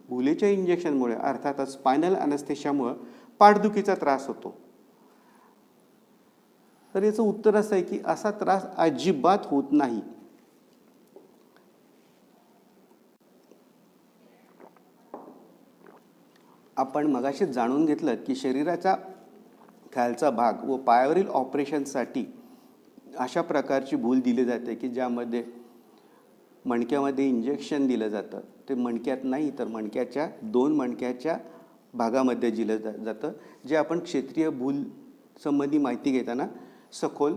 [SPEAKER 5] भुलेच्या इंजेक्शनमुळे अर्थातच स्पायनल अॅनेस्थेशियामुळे पाठदुखीचा त्रास होतो. तर याचं उत्तर असं आहे की असा त्रास अजिबात होत नाही. आपण मगाशी जाणून घेतलं की शरीराचा खालचा भाग व पायावरील ऑपरेशनसाठी अशा प्रकारची भूल दिली जाते की ज्यामध्ये मणक्यामध्ये इंजेक्शन दिलं जातं. ते मणक्यात नाही तर मणक्याच्या 2 मणक्याच्या भागामध्ये दिलं जातं, जे आपण क्षेत्रीय भूल संबंधी माहिती घेताना सखोल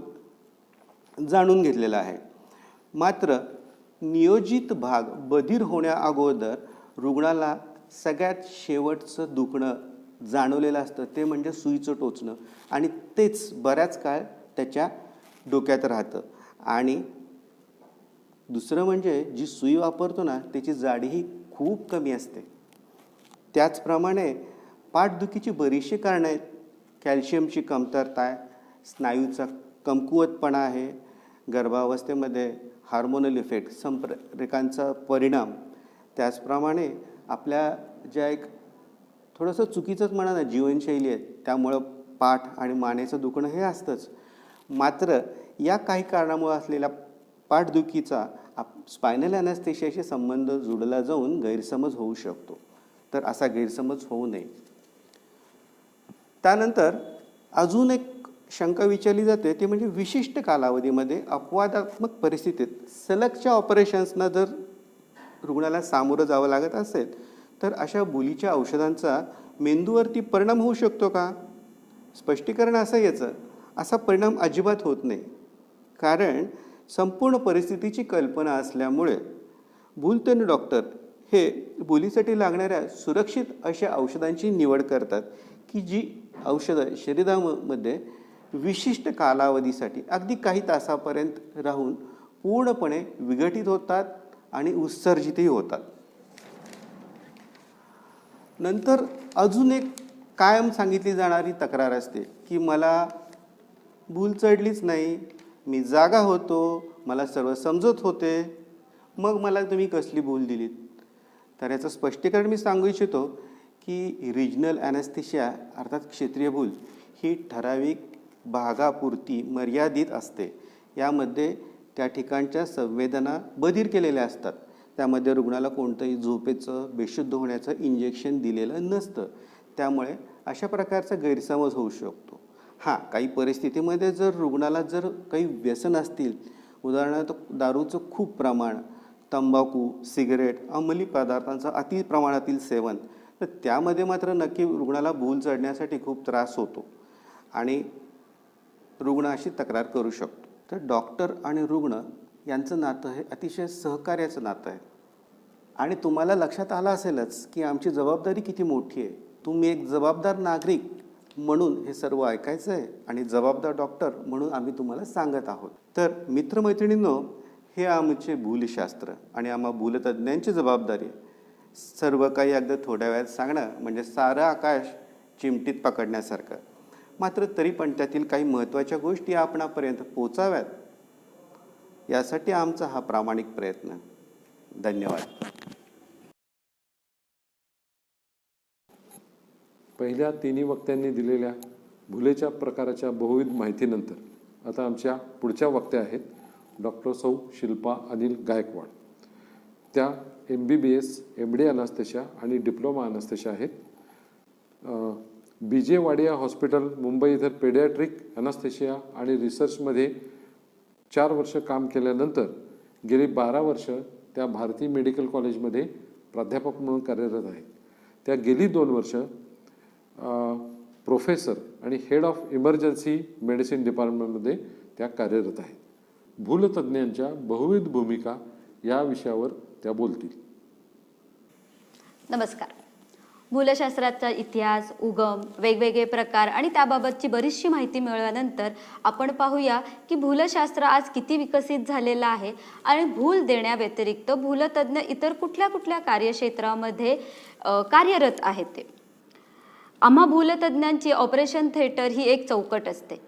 [SPEAKER 5] जाणून घेतलेलं आहे. मात्र नियोजित भाग बधीर होण्या अगोदर रुग्णाला सगळ्यात शेवटचं दुखणं जाणवलेलं असतं, ते म्हणजे सुईचं टोचणं, आणि तेच बऱ्याच काळ त्याच्या डोक्यात राहतं. आणि दुसरं म्हणजे जी सुई वापरतो ना, त्याची जाडीही खूप कमी असते. त्याचप्रमाणे पाठदुखीची बरीचशी कारणं आहेत. कॅल्शियमची कमतरता आहे, स्नायूचा कमकुवतपणा आहे, गर्भावस्थेमध्ये हार्मोनल इफेक्ट संप्रेरकांचा परिणाम, त्याचप्रमाणे आपल्या ज्या एक थोडंसं चुकीचंच म्हणा ना जीवनशैली आहे, त्यामुळं पाठ आणि मानेचं दुखणं हे असतंच. मात्र या काही कारणामुळे असलेल्या पाठदुखीचा स्पायनल ॲनेस्थेशियाशी संबंध जुळला जाऊन गैरसमज होऊ शकतो. तर असा गैरसमज होऊ नये. त्यानंतर अजून एक शंका विचारली जाते, ती म्हणजे विशिष्ट कालावधीमध्ये अपवादात्मक परिस्थितीत सलगच्या ऑपरेशन्सना जर रुग्णाला सामोरं जावं लागत असेल, तर अशा भुलीच्या औषधांचा मेंदूवरती परिणाम होऊ शकतो का? स्पष्टीकरण असं याचं, असा परिणाम अजिबात होत नाही. कारण संपूर्ण परिस्थितीची कल्पना असल्यामुळे भूलतज्ञ डॉक्टर हे भुलीसाठी लागणाऱ्या सुरक्षित अशा औषधांची निवड करतात, की जी औषधं शरीरामध्ये विशिष्ट कालावधीसाठी अगदी काही तासापर्यंत राहून पूर्णपणे विघटित होतात आणि उत्सर्जितही होतात. नंतर अजून एक कायम सांगितली जाणारी तक्रार असते, की मला भूल चढलीच नाही, मी जागा होतो, मला सर्व समजत होते, मग मला तुम्ही कसली भूल दिलीत? तर याचं स्पष्टीकरण मी सांगू इच्छितो, की रिजनल ॲनेस्थेशिया अर्थात क्षेत्रीय भूल ही ठराविक भागापुरती मर्यादित असते. यामध्ये त्या ठिकाणच्या संवेदना बधीर केलेल्या असतात. त्यामध्ये रुग्णाला कोणतंही झोपेचं बेशुद्ध होण्याचं इंजेक्शन दिलेलं नसतं. त्यामुळे अशा प्रकारचा गैरसमज होऊ शकतो. हां, काही परिस्थितीमध्ये जर रुग्णाला जर काही व्यसन असतील, उदाहरणार्थ दारूचं खूप प्रमाण, तंबाखू, सिगरेट, अंमली पदार्थांचं अति प्रमाणातील सेवन, तर त्यामध्ये मात्र नक्की रुग्णाला भूल चढण्यासाठी खूप त्रास होतो आणि रुग्ण अशी तक्रार करू शकतो. तर डॉक्टर आणि रुग्ण यांचं नातं हे अतिशय सहकार्याचं नातं आहे. आणि तुम्हाला लक्षात आलं असेलच की आमची जबाबदारी किती मोठी आहे. तुम्ही एक जबाबदार नागरिक म्हणून हे सर्व ऐकायचं आहे आणि जबाबदार डॉक्टर म्हणून आम्ही तुम्हाला सांगत आहोत. तर मित्रमैत्रिणींनो, हे आमचे भूलशास्त्र आणि आम्हा भूलतज्ञांची जबाबदारी आहे. सर्व काही अगदी थोड्या वेळात सांगणं म्हणजे सारं आकाश चिमटीत पकडण्यासारखं. मात्र तरी पण त्यातील काही महत्त्वाच्या गोष्टी आपणापर्यंत पोचाव्यात, यासाठी आमचा हा प्रामाणिक प्रयत्न. धन्यवाद.
[SPEAKER 3] पहिल्या तिन्ही वक्त्यांनी दिलेल्या भुलेच्या प्रकाराच्या बहुविध माहितीनंतर आता आमच्या पुढच्या वक्त्या आहेत डॉक्टर सौ शिल्पा अनिल गायकवाड. त्या MBBS MD अनास्थेशिया आणि डिप्लोमा अनास्थेशिया आहेत. BJ वाडिया हॉस्पिटल मुंबई इथं पेडियाट्रिक अनास्थेशिया आणि रिसर्चमध्ये 4 वर्ष काम केल्यानंतर गेली 12 वर्ष त्या भारती मेडिकल कॉलेजमध्ये प्राध्यापक म्हणून कार्यरत आहेत. त्या गेली 2 वर्ष प्रोफेसर आणि हेड ऑफ इमर्जन्सी मेडिसिन डिपार्टमेंटमध्ये त्या कार्यरत आहेत. भूलतज्ञांच्या बहुविध भूमिका या विषयावर त्या बोलतील.
[SPEAKER 6] नमस्कार. भूलशास्त्राचा इतिहास, उगम, वेगवेगळे प्रकार आणि त्याबाबतची बरीचशी माहिती मिळवल्यानंतर आपण पाहूया की भूलशास्त्र आज किती विकसित झालेलं आहे आणि भूल देण्याव्यतिरिक्त भूलतज्ञ इतर कुठल्या कुठल्या कार्यक्षेत्रामध्ये कार्यरत आहेत ते. आम्हा भूलतज्ञांची ऑपरेशन थिएटर ही एक चौकट असते.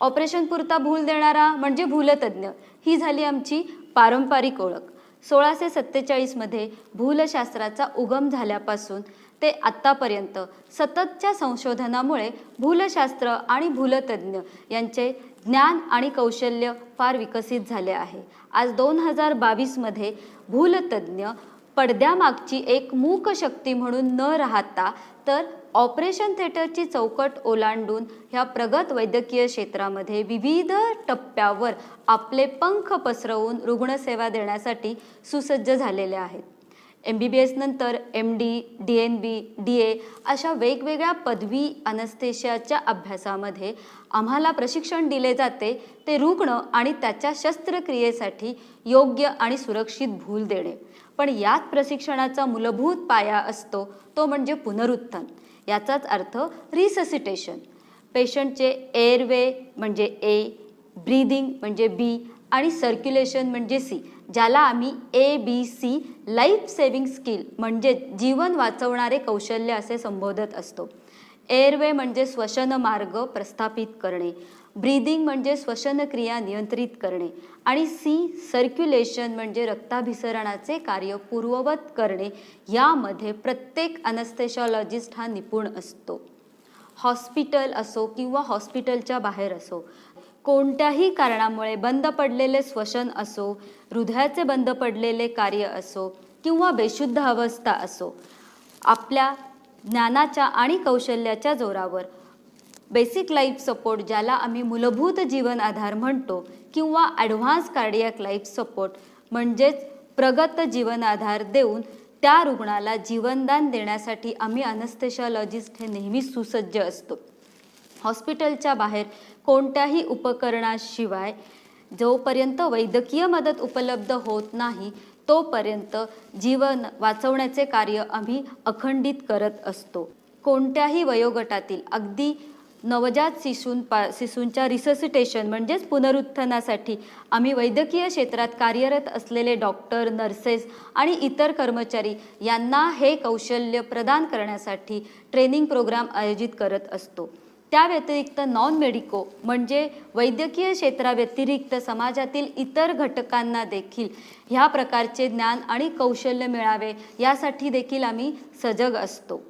[SPEAKER 6] ऑपरेशन पुरता भूल देणारा म्हणजे भूलतज्ञ, ही झाली आमची पारंपरिक ओळख. 1647मध्ये भूलशास्त्राचा उगम झाल्यापासून ते आत्तापर्यंत सततच्या संशोधनामुळे भूलशास्त्र आणि भूलतज्ञ यांचे ज्ञान आणि कौशल्य फार विकसित झाले आहे. आज 2022मध्ये भूलतज्ञ पडद्यामागची एक मूक शक्ती म्हणून न राहता तर ऑपरेशन थिएटरची चौकट ओलांडून ह्या प्रगत वैद्यकीय क्षेत्रामध्ये विविध टप्प्यावर आपले पंख पसरवून रुग्णसेवा देण्यासाठी सुसज्ज झालेले आहेत. MBBS नंतर MD, DNB, DA अशा वेगवेगळ्या पदवी अनस्थेशियाच्या अभ्यासामध्ये आम्हाला प्रशिक्षण दिले जाते ते रुग्ण आणि त्याच्या शस्त्रक्रियेसाठी योग्य आणि सुरक्षित भूल देणे. पण याच प्रशिक्षणाचा मूलभूत पाया असतो तो म्हणजे पुनरुत्थान. याचाच अर्थ रिससिटेशन. पेशंटचे एअरवे म्हणजे A, ब्रीदिंग म्हणजे B आणि सर्क्युलेशन म्हणजे C, ज्याला आम्ही ABC लाईफ सेव्हिंग स्किल म्हणजे जीवन वाचवणारे कौशल्य असे संबोधत असतो. एअरवे म्हणजे श्वसन मार्ग प्रस्थापित करणे, ब्रीदिंग म्हणजे श्वसनक्रिया नियंत्रित करणे आणि C सर्क्युलेशन म्हणजे रक्ताभिसरणाचे कार्य पूर्ववत करणे. यामध्ये प्रत्येक अनस्थेशॉलॉजिस्ट हा निपुण असतो. हॉस्पिटल असो किंवा हॉस्पिटलच्या बाहेर असो, कोणत्याही कारणामुळे बंद पडलेले श्वसन असो, हृदयाचे बंद पडलेले कार्य असो किंवा बेशुद्ध अवस्था असो, आपल्या ज्ञानाच्या आणि कौशल्याच्या जोरावर बेसिक लाईफ सपोर्ट, ज्याला आम्ही मूलभूत जीवन आधार म्हणतो, किंवा ॲडव्हान्स कार्डियक लाईफ सपोर्ट म्हणजेच प्रगत जीवन आधार देऊन त्या रुग्णाला जीवनदान देण्यासाठी आम्ही अनस्थेशॉलॉजिस्ट हे नेहमी सुसज्ज असतो. हॉस्पिटलच्या बाहेर कोणत्याही उपकरणाशिवाय जोपर्यंत वैद्यकीय मदत उपलब्ध होत नाही तोपर्यंत जीवन वाचवण्याचे कार्य आम्ही अखंडित करत असतो. कोणत्याही वयोगटातील अगदी नवजात शिशूंच्या रिससिटेशन म्हणजेच पुनरुत्थानासाठी आम्ही वैद्यकीय क्षेत्रात कार्यरत असलेले डॉक्टर, नर्सेस आणि इतर कर्मचारी यांना हे कौशल्य प्रदान करण्यासाठी ट्रेनिंग प्रोग्राम आयोजित करत असतो. त्या व्यतिरिक्त नॉन मेडिको म्हणजे वैद्यकीय क्षेत्राव्यतिरिक्त समाजातील इतर घटकांना देखील ह्या प्रकारचे ज्ञान आणि कौशल्य मिळावे यासाठी देखील आम्ही सजग असतो.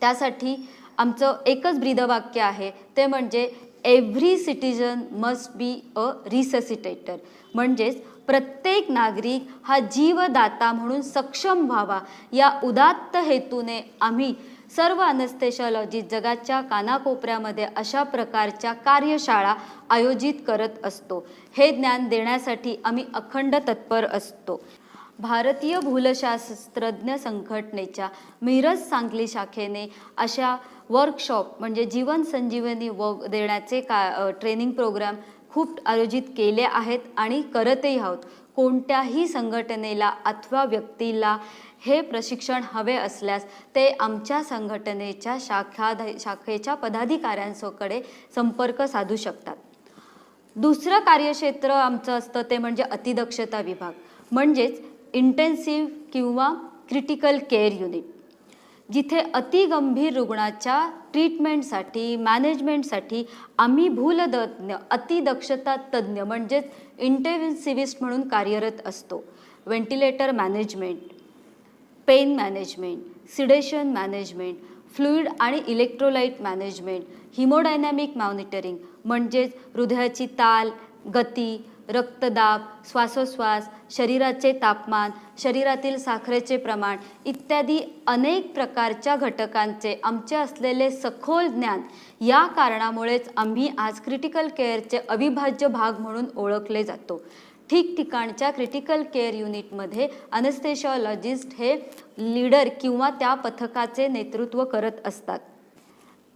[SPEAKER 6] त्यासाठी आमचं एकच ब्रीदवाक्य आहे, ते म्हणजे every citizen must be a resuscitator. म्हणजेच प्रत्येक नागरिक हा जीवदाता म्हणून सक्षम व्हावा या उदात्त हेतूने आम्ही सर्व अनस्थेशॉलॉजिस्ट जगाच्या कानाकोपऱ्यामध्ये अशा प्रकारच्या कार्यशाळा आयोजित करत असतो. हे ज्ञान देण्यासाठी आम्ही अखंड तत्पर असतो. भारतीय भूलशास्त्रज्ञ संघटनेच्या मिरज सांगली शाखेने अशा वर्कशॉप म्हणजे जीवन संजीवनी देण्याचे ट्रेनिंग प्रोग्राम खूप आयोजित केले आहेत आणि करतही आहोत. कोणत्याही संघटनेला अथवा व्यक्तीला हे प्रशिक्षण हवे असल्यास ते आमच्या संघटनेच्या शाखेच्या पदाधिकाऱ्यांकडे संपर्क साधू शकतात. दुसरं कार्यक्षेत्र आमचं असतं ते म्हणजे अतिदक्षता विभाग म्हणजेच इंटेन्सिव्ह किंवा क्रिटिकल केअर युनिट, जिथे अतिगंभीर रुग्णाच्या ट्रीटमेंटसाठी मॅनेजमेंटसाठी आम्ही भूलतज्ञ अतिदक्षता तज्ज्ञ म्हणजेच इंटेन्सिव्हिस्ट म्हणून कार्यरत असतो. Ventilator management, pen management, sedation management, fluid आणि इलेक्ट्रोलाइट मॅनेजमेंट, हिमोडायनॅमिक मॉनिटरिंग म्हणजेच हृदयाची ताल, गती, रक्तदाब, श्वासोश्वास, शरीराचे तापमान, शरीरातील साखरेचे प्रमाण इत्यादी अनेक प्रकारच्या घटकांचे आमचे असलेले सखोल ज्ञान या कारणामुळेच आम्ही आज क्रिटिकल केअरचे अविभाज्य भाग म्हणून ओळखले जातो. ठिकठिकाणच्या क्रिटिकल केअर युनिटमध्ये अनस्थेशॉलॉजिस्ट हे लीडर किंवा त्या पथकाचे नेतृत्व करत असतात.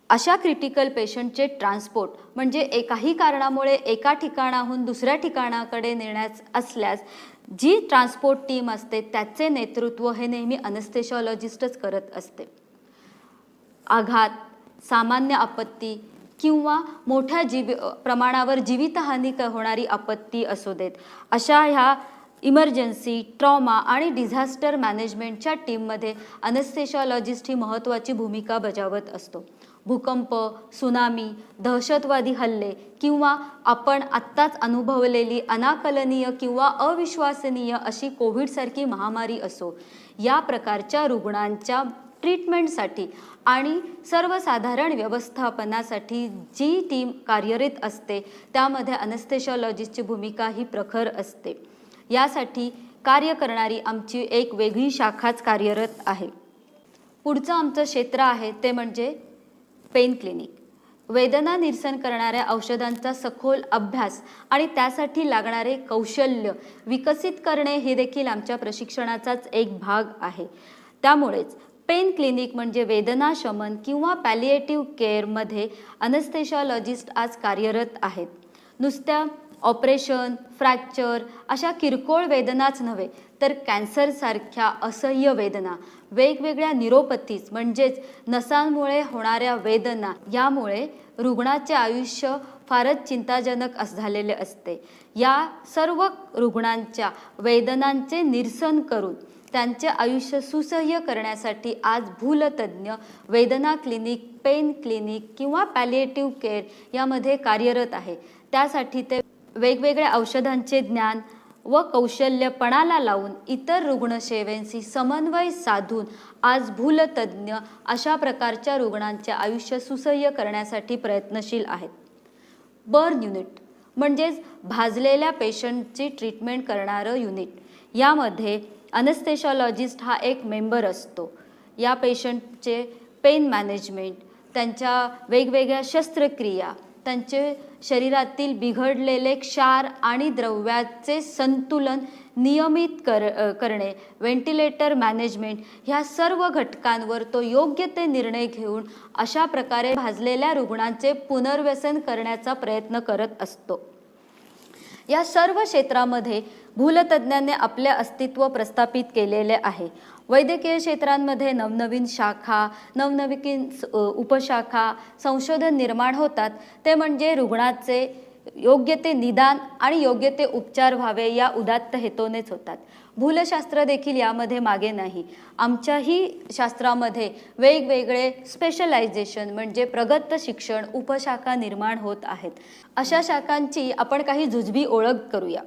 [SPEAKER 6] अशा क्रिटिकल पेशंटचे ट्रान्सपोर्ट म्हणजे काही कारणामुळे एका ठिकाणाहून दुसऱ्या ठिकाणाकडे नेण्यास असल्यास जी ट्रान्सपोर्ट टीम असते त्याचे नेतृत्व हे नेहमी अनस्थेशॉलॉजिस्टच करत असते. आघात, सामान्य आपत्ती किंवा मोठ्या प्रमाणावर जीवितहानी होणारी आपत्ती असू देत, अशा ह्या इमर्जन्सी, ट्रॉमा आणि डिझास्टर मॅनेजमेंटच्या टीममध्ये अनस्थेशॉलॉजिस्ट ही महत्त्वाची भूमिका बजावत असतो. भूकंप, सुनामी, दहशतवादी हल्ले किंवा आपण आत्ताच अनुभवलेली अनाकलनीय किंवा अविश्वसनीय अशी कोविडसारखी महामारी असो, या प्रकारच्या रुग्णांच्या ट्रीटमेंटसाठी आणि सर्वसाधारण व्यवस्थापनासाठी जी टीम कार्यरत असते त्यामध्ये अनस्थेशॉलॉजिस्टची भूमिका ही प्रखर असते. यासाठी कार्य करणारी आमची एक वेगळी शाखाच कार्यरत आहे. पुढचं आमचं क्षेत्र आहे ते म्हणजे पेन क्लिनिक. वेदना निरसन करणाऱ्या औषधांचा सखोल अभ्यास आणि त्यासाठी लागणारे कौशल्य विकसित करणे हे देखील आमच्या प्रशिक्षणाचाच एक भाग आहे. त्यामुळेच पेन क्लिनिक म्हणजे वेदना शमन किंवा पॅलिएटिव्ह केअरमध्ये अनेस्थेशियोलॉजिस्ट आज कार्यरत आहेत. नुसत्या ऑपरेशन, फ्रॅक्चर अशा किरकोळ वेदनाच नव्हे तर कॅन्सरसारख्या असह्य वेदना, वेगवेगळ्या न्यूरोपॅथीज म्हणजेच नसांमुळे होणाऱ्या वेदना, यामुळे रुग्णाचे आयुष्य फारच चिंताजनक झालेले असते. या सर्व रुग्णांच्या वेदनांचे निरसन करून त्यांचे आयुष्य सुसह्य करण्यासाठी आज भूलतज्ञ वेदना क्लिनिक, पेन क्लिनिक किंवा पॅलिएटिव्ह केअर यामध्ये कार्यरत आहे. त्यासाठी ते वेगवेगळ्या औषधांचे ज्ञान व कौशल्य पणाला लावून इतर रुग्णसेवेंशी समन्वय साधून आज भूलतज्ञ अशा प्रकारच्या रुग्णांचे आयुष्य सुसह्य करण्यासाठी प्रयत्नशील आहेत. बर्न युनिट म्हणजेच भाजलेल्या पेशंटची ट्रीटमेंट करणारं युनिट, यामध्ये अनेस्थेशियोलॉजिस्ट हा एक मेंबर असतो. या पेशंटचे पेन मॅनेजमेंट, त्यांच्या वेगवेगळ्या शस्त्रक्रिया, त्यांचे शरीरातील बिघडलेले क्षार आणि द्रव्याचे संतुलन नियमित करणे, व्हेंटिलेटर मॅनेजमेंट, ह्या सर्व घटकांवर तो योग्य ते निर्णय घेऊन अशा प्रकारे भाजलेल्या रुग्णांचे पुनर्वसन करण्याचा प्रयत्न करत असतो. या सर्व क्षेत्रामध्ये भूलतज्ञांनी आपले अस्तित्व प्रस्थापित केलेले आहे. वैद्यकीय क्षेत्रांमध्ये नवनवीन शाखा, नवनवीन उपशाखा, संशोधन निर्माण होतात. ते म्हणजे रुग्णाचे योग्य ते निदान आणि योग्य ते उपचार व्हावे या उदात्त हेतूनेच होतात. भूलशास्त्र देखील यामध्ये मागे नाही. आमच्याही शास्त्रामध्ये वेगवेगळे स्पेशलायझेशन म्हणजे प्रगत शिक्षण उपशाखा निर्माण होत आहेत. अशा शाखांची आपण काही जुजबी ओळख करूया.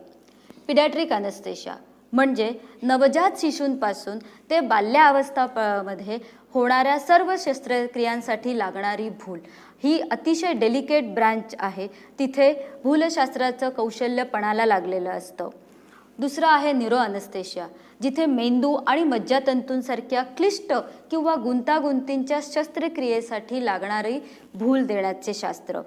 [SPEAKER 6] पिडॅट्रिक अनेस्थेशिया म्हणजे नवजात शिशूंपासून ते बाल्यावस्थामध्ये होणाऱ्या सर्व शस्त्रक्रियांसाठी लागणारी भूल, ही अतिशय डेलिकेट ब्रँच आहे. तिथे भूलशास्त्राचं कौशल्य पणाला लागलेलं असतं. दुसरं आहे न्यूरो अनेस्थेशिया, जिथे मेंदू आणि मज्जातंतूंसारख्या क्लिष्ट किंवा गुंतागुंतींच्या शस्त्रक्रियेसाठी लागणारी भूल देण्याचे शास्त्र.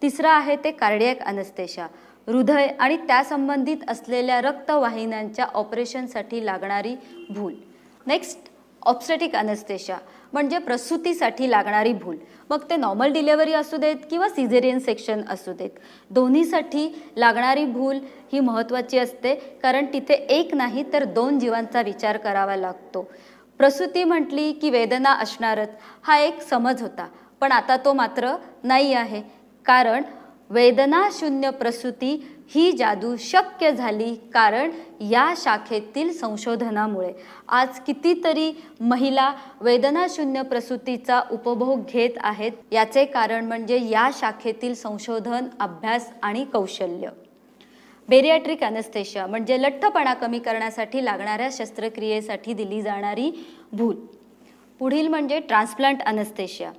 [SPEAKER 6] तिसरं आहे ते कार्डियक अनेस्थेशिया, हृदय आणि त्यासंबंधित असलेल्या रक्तवाहिन्यांच्या ऑपरेशनसाठी लागणारी भूल. नेक्स्ट ऑब्स्टेटिक अनेस्थेशिया म्हणजे प्रसूतीसाठी लागणारी भूल. मग ते नॉर्मल डिलेव्हरी असू देत किंवा सिझेरियन सेक्शन असू देत, दोन्हीसाठी लागणारी भूल ही महत्त्वाची असते, कारण तिथे एक नाही तर 2 जीवांचा विचार करावा लागतो. प्रसूती म्हटली की वेदना असणारच हा एक समज होता, पण आता तो मात्र नाही आहे. कारण वेदनाशून्य प्रसूती ही जादू शक्य झाली कारण या शाखेतील संशोधनामुळे. आज कितीतरी महिला वेदनाशून्य प्रसूतीचा उपभोग घेत आहेत. याचे कारण म्हणजे या शाखेतील संशोधन, अभ्यास आणि कौशल्य. बेरियाट्रिक अनेस्थेशिया म्हणजे लठ्ठपणा कमी करण्यासाठी लागणाऱ्या शस्त्रक्रियेसाठी दिली जाणारी भूल. पुढील म्हणजे ट्रान्सप्लांट अनेस्थेशिया.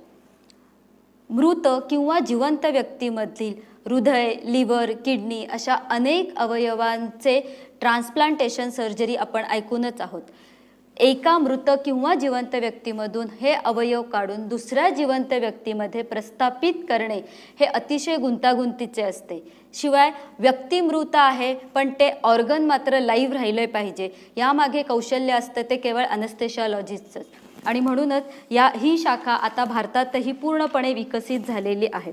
[SPEAKER 6] मृत किंवा जिवंत व्यक्तीमधील हृदय, लिव्हर, किडनी अशा अनेक अवयवांचे ट्रान्सप्लांटेशन सर्जरी आपण ऐकूनच आहोत. एका मृत किंवा जिवंत व्यक्तीमधून हे अवयव काढून दुसऱ्या जिवंत व्यक्तीमध्ये प्रस्थापित करणे हे अतिशय गुंतागुंतीचे असते. शिवाय व्यक्ती मृत आहे पण ते ऑर्गन मात्र लाईव्ह राहिले पाहिजे, यामागे कौशल्य असतं ते केवळ अनेस्थेशियोलॉजिस्टच. आणि म्हणूनच ही शाखा आता भारतातही पूर्णपणे विकसित झालेली आहे.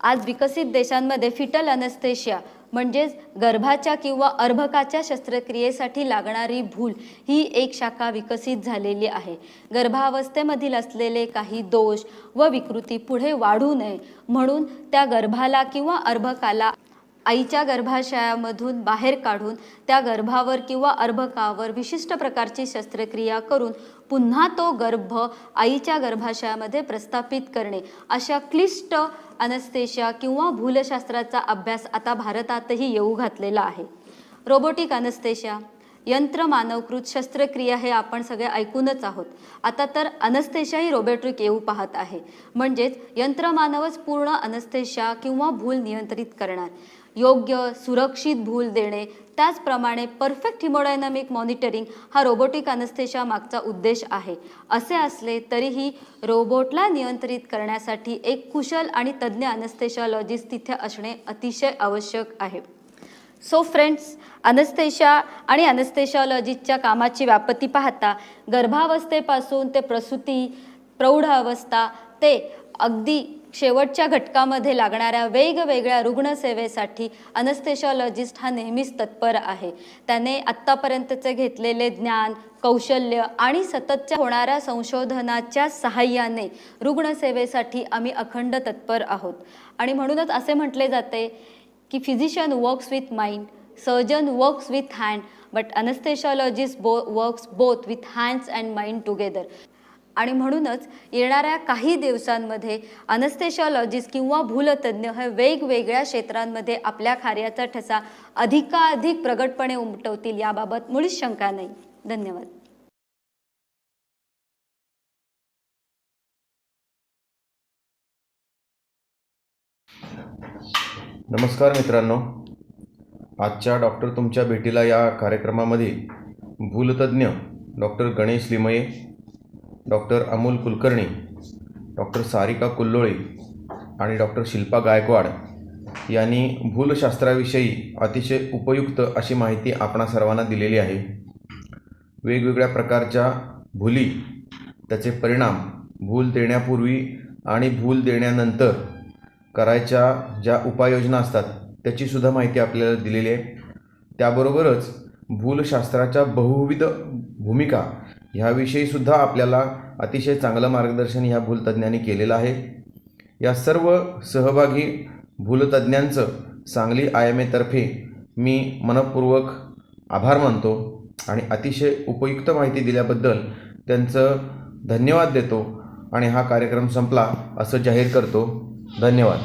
[SPEAKER 6] आज विकसित देशांमध्ये फिटल अनेस्थेशिया म्हणजेच गर्भाच्या किंवा अर्भकाच्या शस्त्रक्रियेसाठी लागणारी भूल ही एक शाखा विकसित झालेली आहे. गर्भावस्थेमधील असलेले काही दोष व विकृती पुढे वाढू नये म्हणून त्या गर्भाला किंवा अर्भकाला आईच्या गर्भाशयामधून बाहेर काढून त्या गर्भावर किंवा अर्भकावर विशिष्ट प्रकारची शस्त्रक्रिया करून पुन्हा तो गर्भ आईच्या गर्भाशयामध्ये प्रस्थापित करणे, अशा क्लिष्ट अनेस्थेशिया किंवा भूलशास्त्राचा अभ्यास आता भारतातही येऊ घातलेला आहे. रोबोटिक अनेस्थेशिया यंत्रमानवकृत शस्त्रक्रिया हे आपण सगळे ऐकूनच आहोत. आता तर अनस्थेशिया ही रोबोटिक येऊ पाहत आहे. म्हणजेच यंत्रमानवच पूर्ण अनस्थेशिया किंवा भूल नियंत्रित करणार. योग्य सुरक्षित भूल देणे, त्याचप्रमाणे परफेक्ट हिमोडायनामिक मॉनिटरिंग हा रोबोटिक अनस्थेशिया मागचा उद्देश आहे. असे असले तरीही रोबोटला नियंत्रित करण्यासाठी एक कुशल आणि तज्ज्ञ अनस्थेशियोलॉजिस्ट तिथे असणे अतिशय आवश्यक आहे. सो फ्रेंड्स, अनस्थेशिया आणि अनस्थेशियोलॉजिस्टच्या कामाची व्याप्ती पाहता गर्भावस्थेपासून ते प्रसूती, प्रौढ अवस्था ते अगदी शेवटच्या घटकामध्ये लागणाऱ्या वेगवेगळ्या रुग्णसेवेसाठी अनस्थेशियोलॉजिस्ट हा नेहमीच तत्पर आहे. त्याने आत्तापर्यंतचे घेतलेले ज्ञान, कौशल्य आणि सततच्या होणाऱ्या संशोधनाच्या सहाय्याने रुग्णसेवेसाठी आम्ही अखंड तत्पर आहोत. आणि म्हणूनच असे म्हटले जाते की physician works with mind, surgeon works with hand, but anaesthesiologist works both with hands and mind together. आणि म्हणूनच येणाऱ्या काही दिवसांमध्ये अनस्थेशियोलॉजिस्ट किंवा भूलतज्ञ हे वेगवेगळ्या क्षेत्रांमध्ये आपल्या कार्याचा ठसा अधिकाधिक प्रगटपणे उमटवतील याबाबत मुळीच शंका नाही. धन्यवाद.
[SPEAKER 7] नमस्कार मित्रांनो, आजच्या डॉक्टर तुमच्या भेटीला या कार्यक्रमामध्ये भूलतज्ञ doctor Ganesh Limaye, doctor Amol Kulkarni, doctor Sarika Kullole आणि डॉक्टर शिल्पा गायकवाड यांनी भूलशास्त्राविषयी अतिशय उपयुक्त अशी माहिती आपणा सर्वांना दिलेली आहे. वेगवेगळ्या प्रकारच्या भूली, त्याचे परिणाम, भूल देण्यापूर्वी आणि भूल देण्यानंतर करायच्या ज्या उपाययोजना असतात त्याचीसुद्धा माहिती आपल्याला दिलेली आहे. त्याबरोबरच भूलशास्त्राच्या बहुविध भूमिका ह्याविषयीसुद्धा आपल्याला अतिशय चांगलं मार्गदर्शन ह्या भूलतज्ञांनी केलेलं आहे. या सर्व सहभागी भूलतज्ञांचं सांगली IMA तर्फे मी मनपूर्वक आभार मानतो आणि अतिशय उपयुक्त माहिती दिल्याबद्दल त्यांचं धन्यवाद देतो आणि हा कार्यक्रम संपला असं जाहीर करतो. धन्यवाद.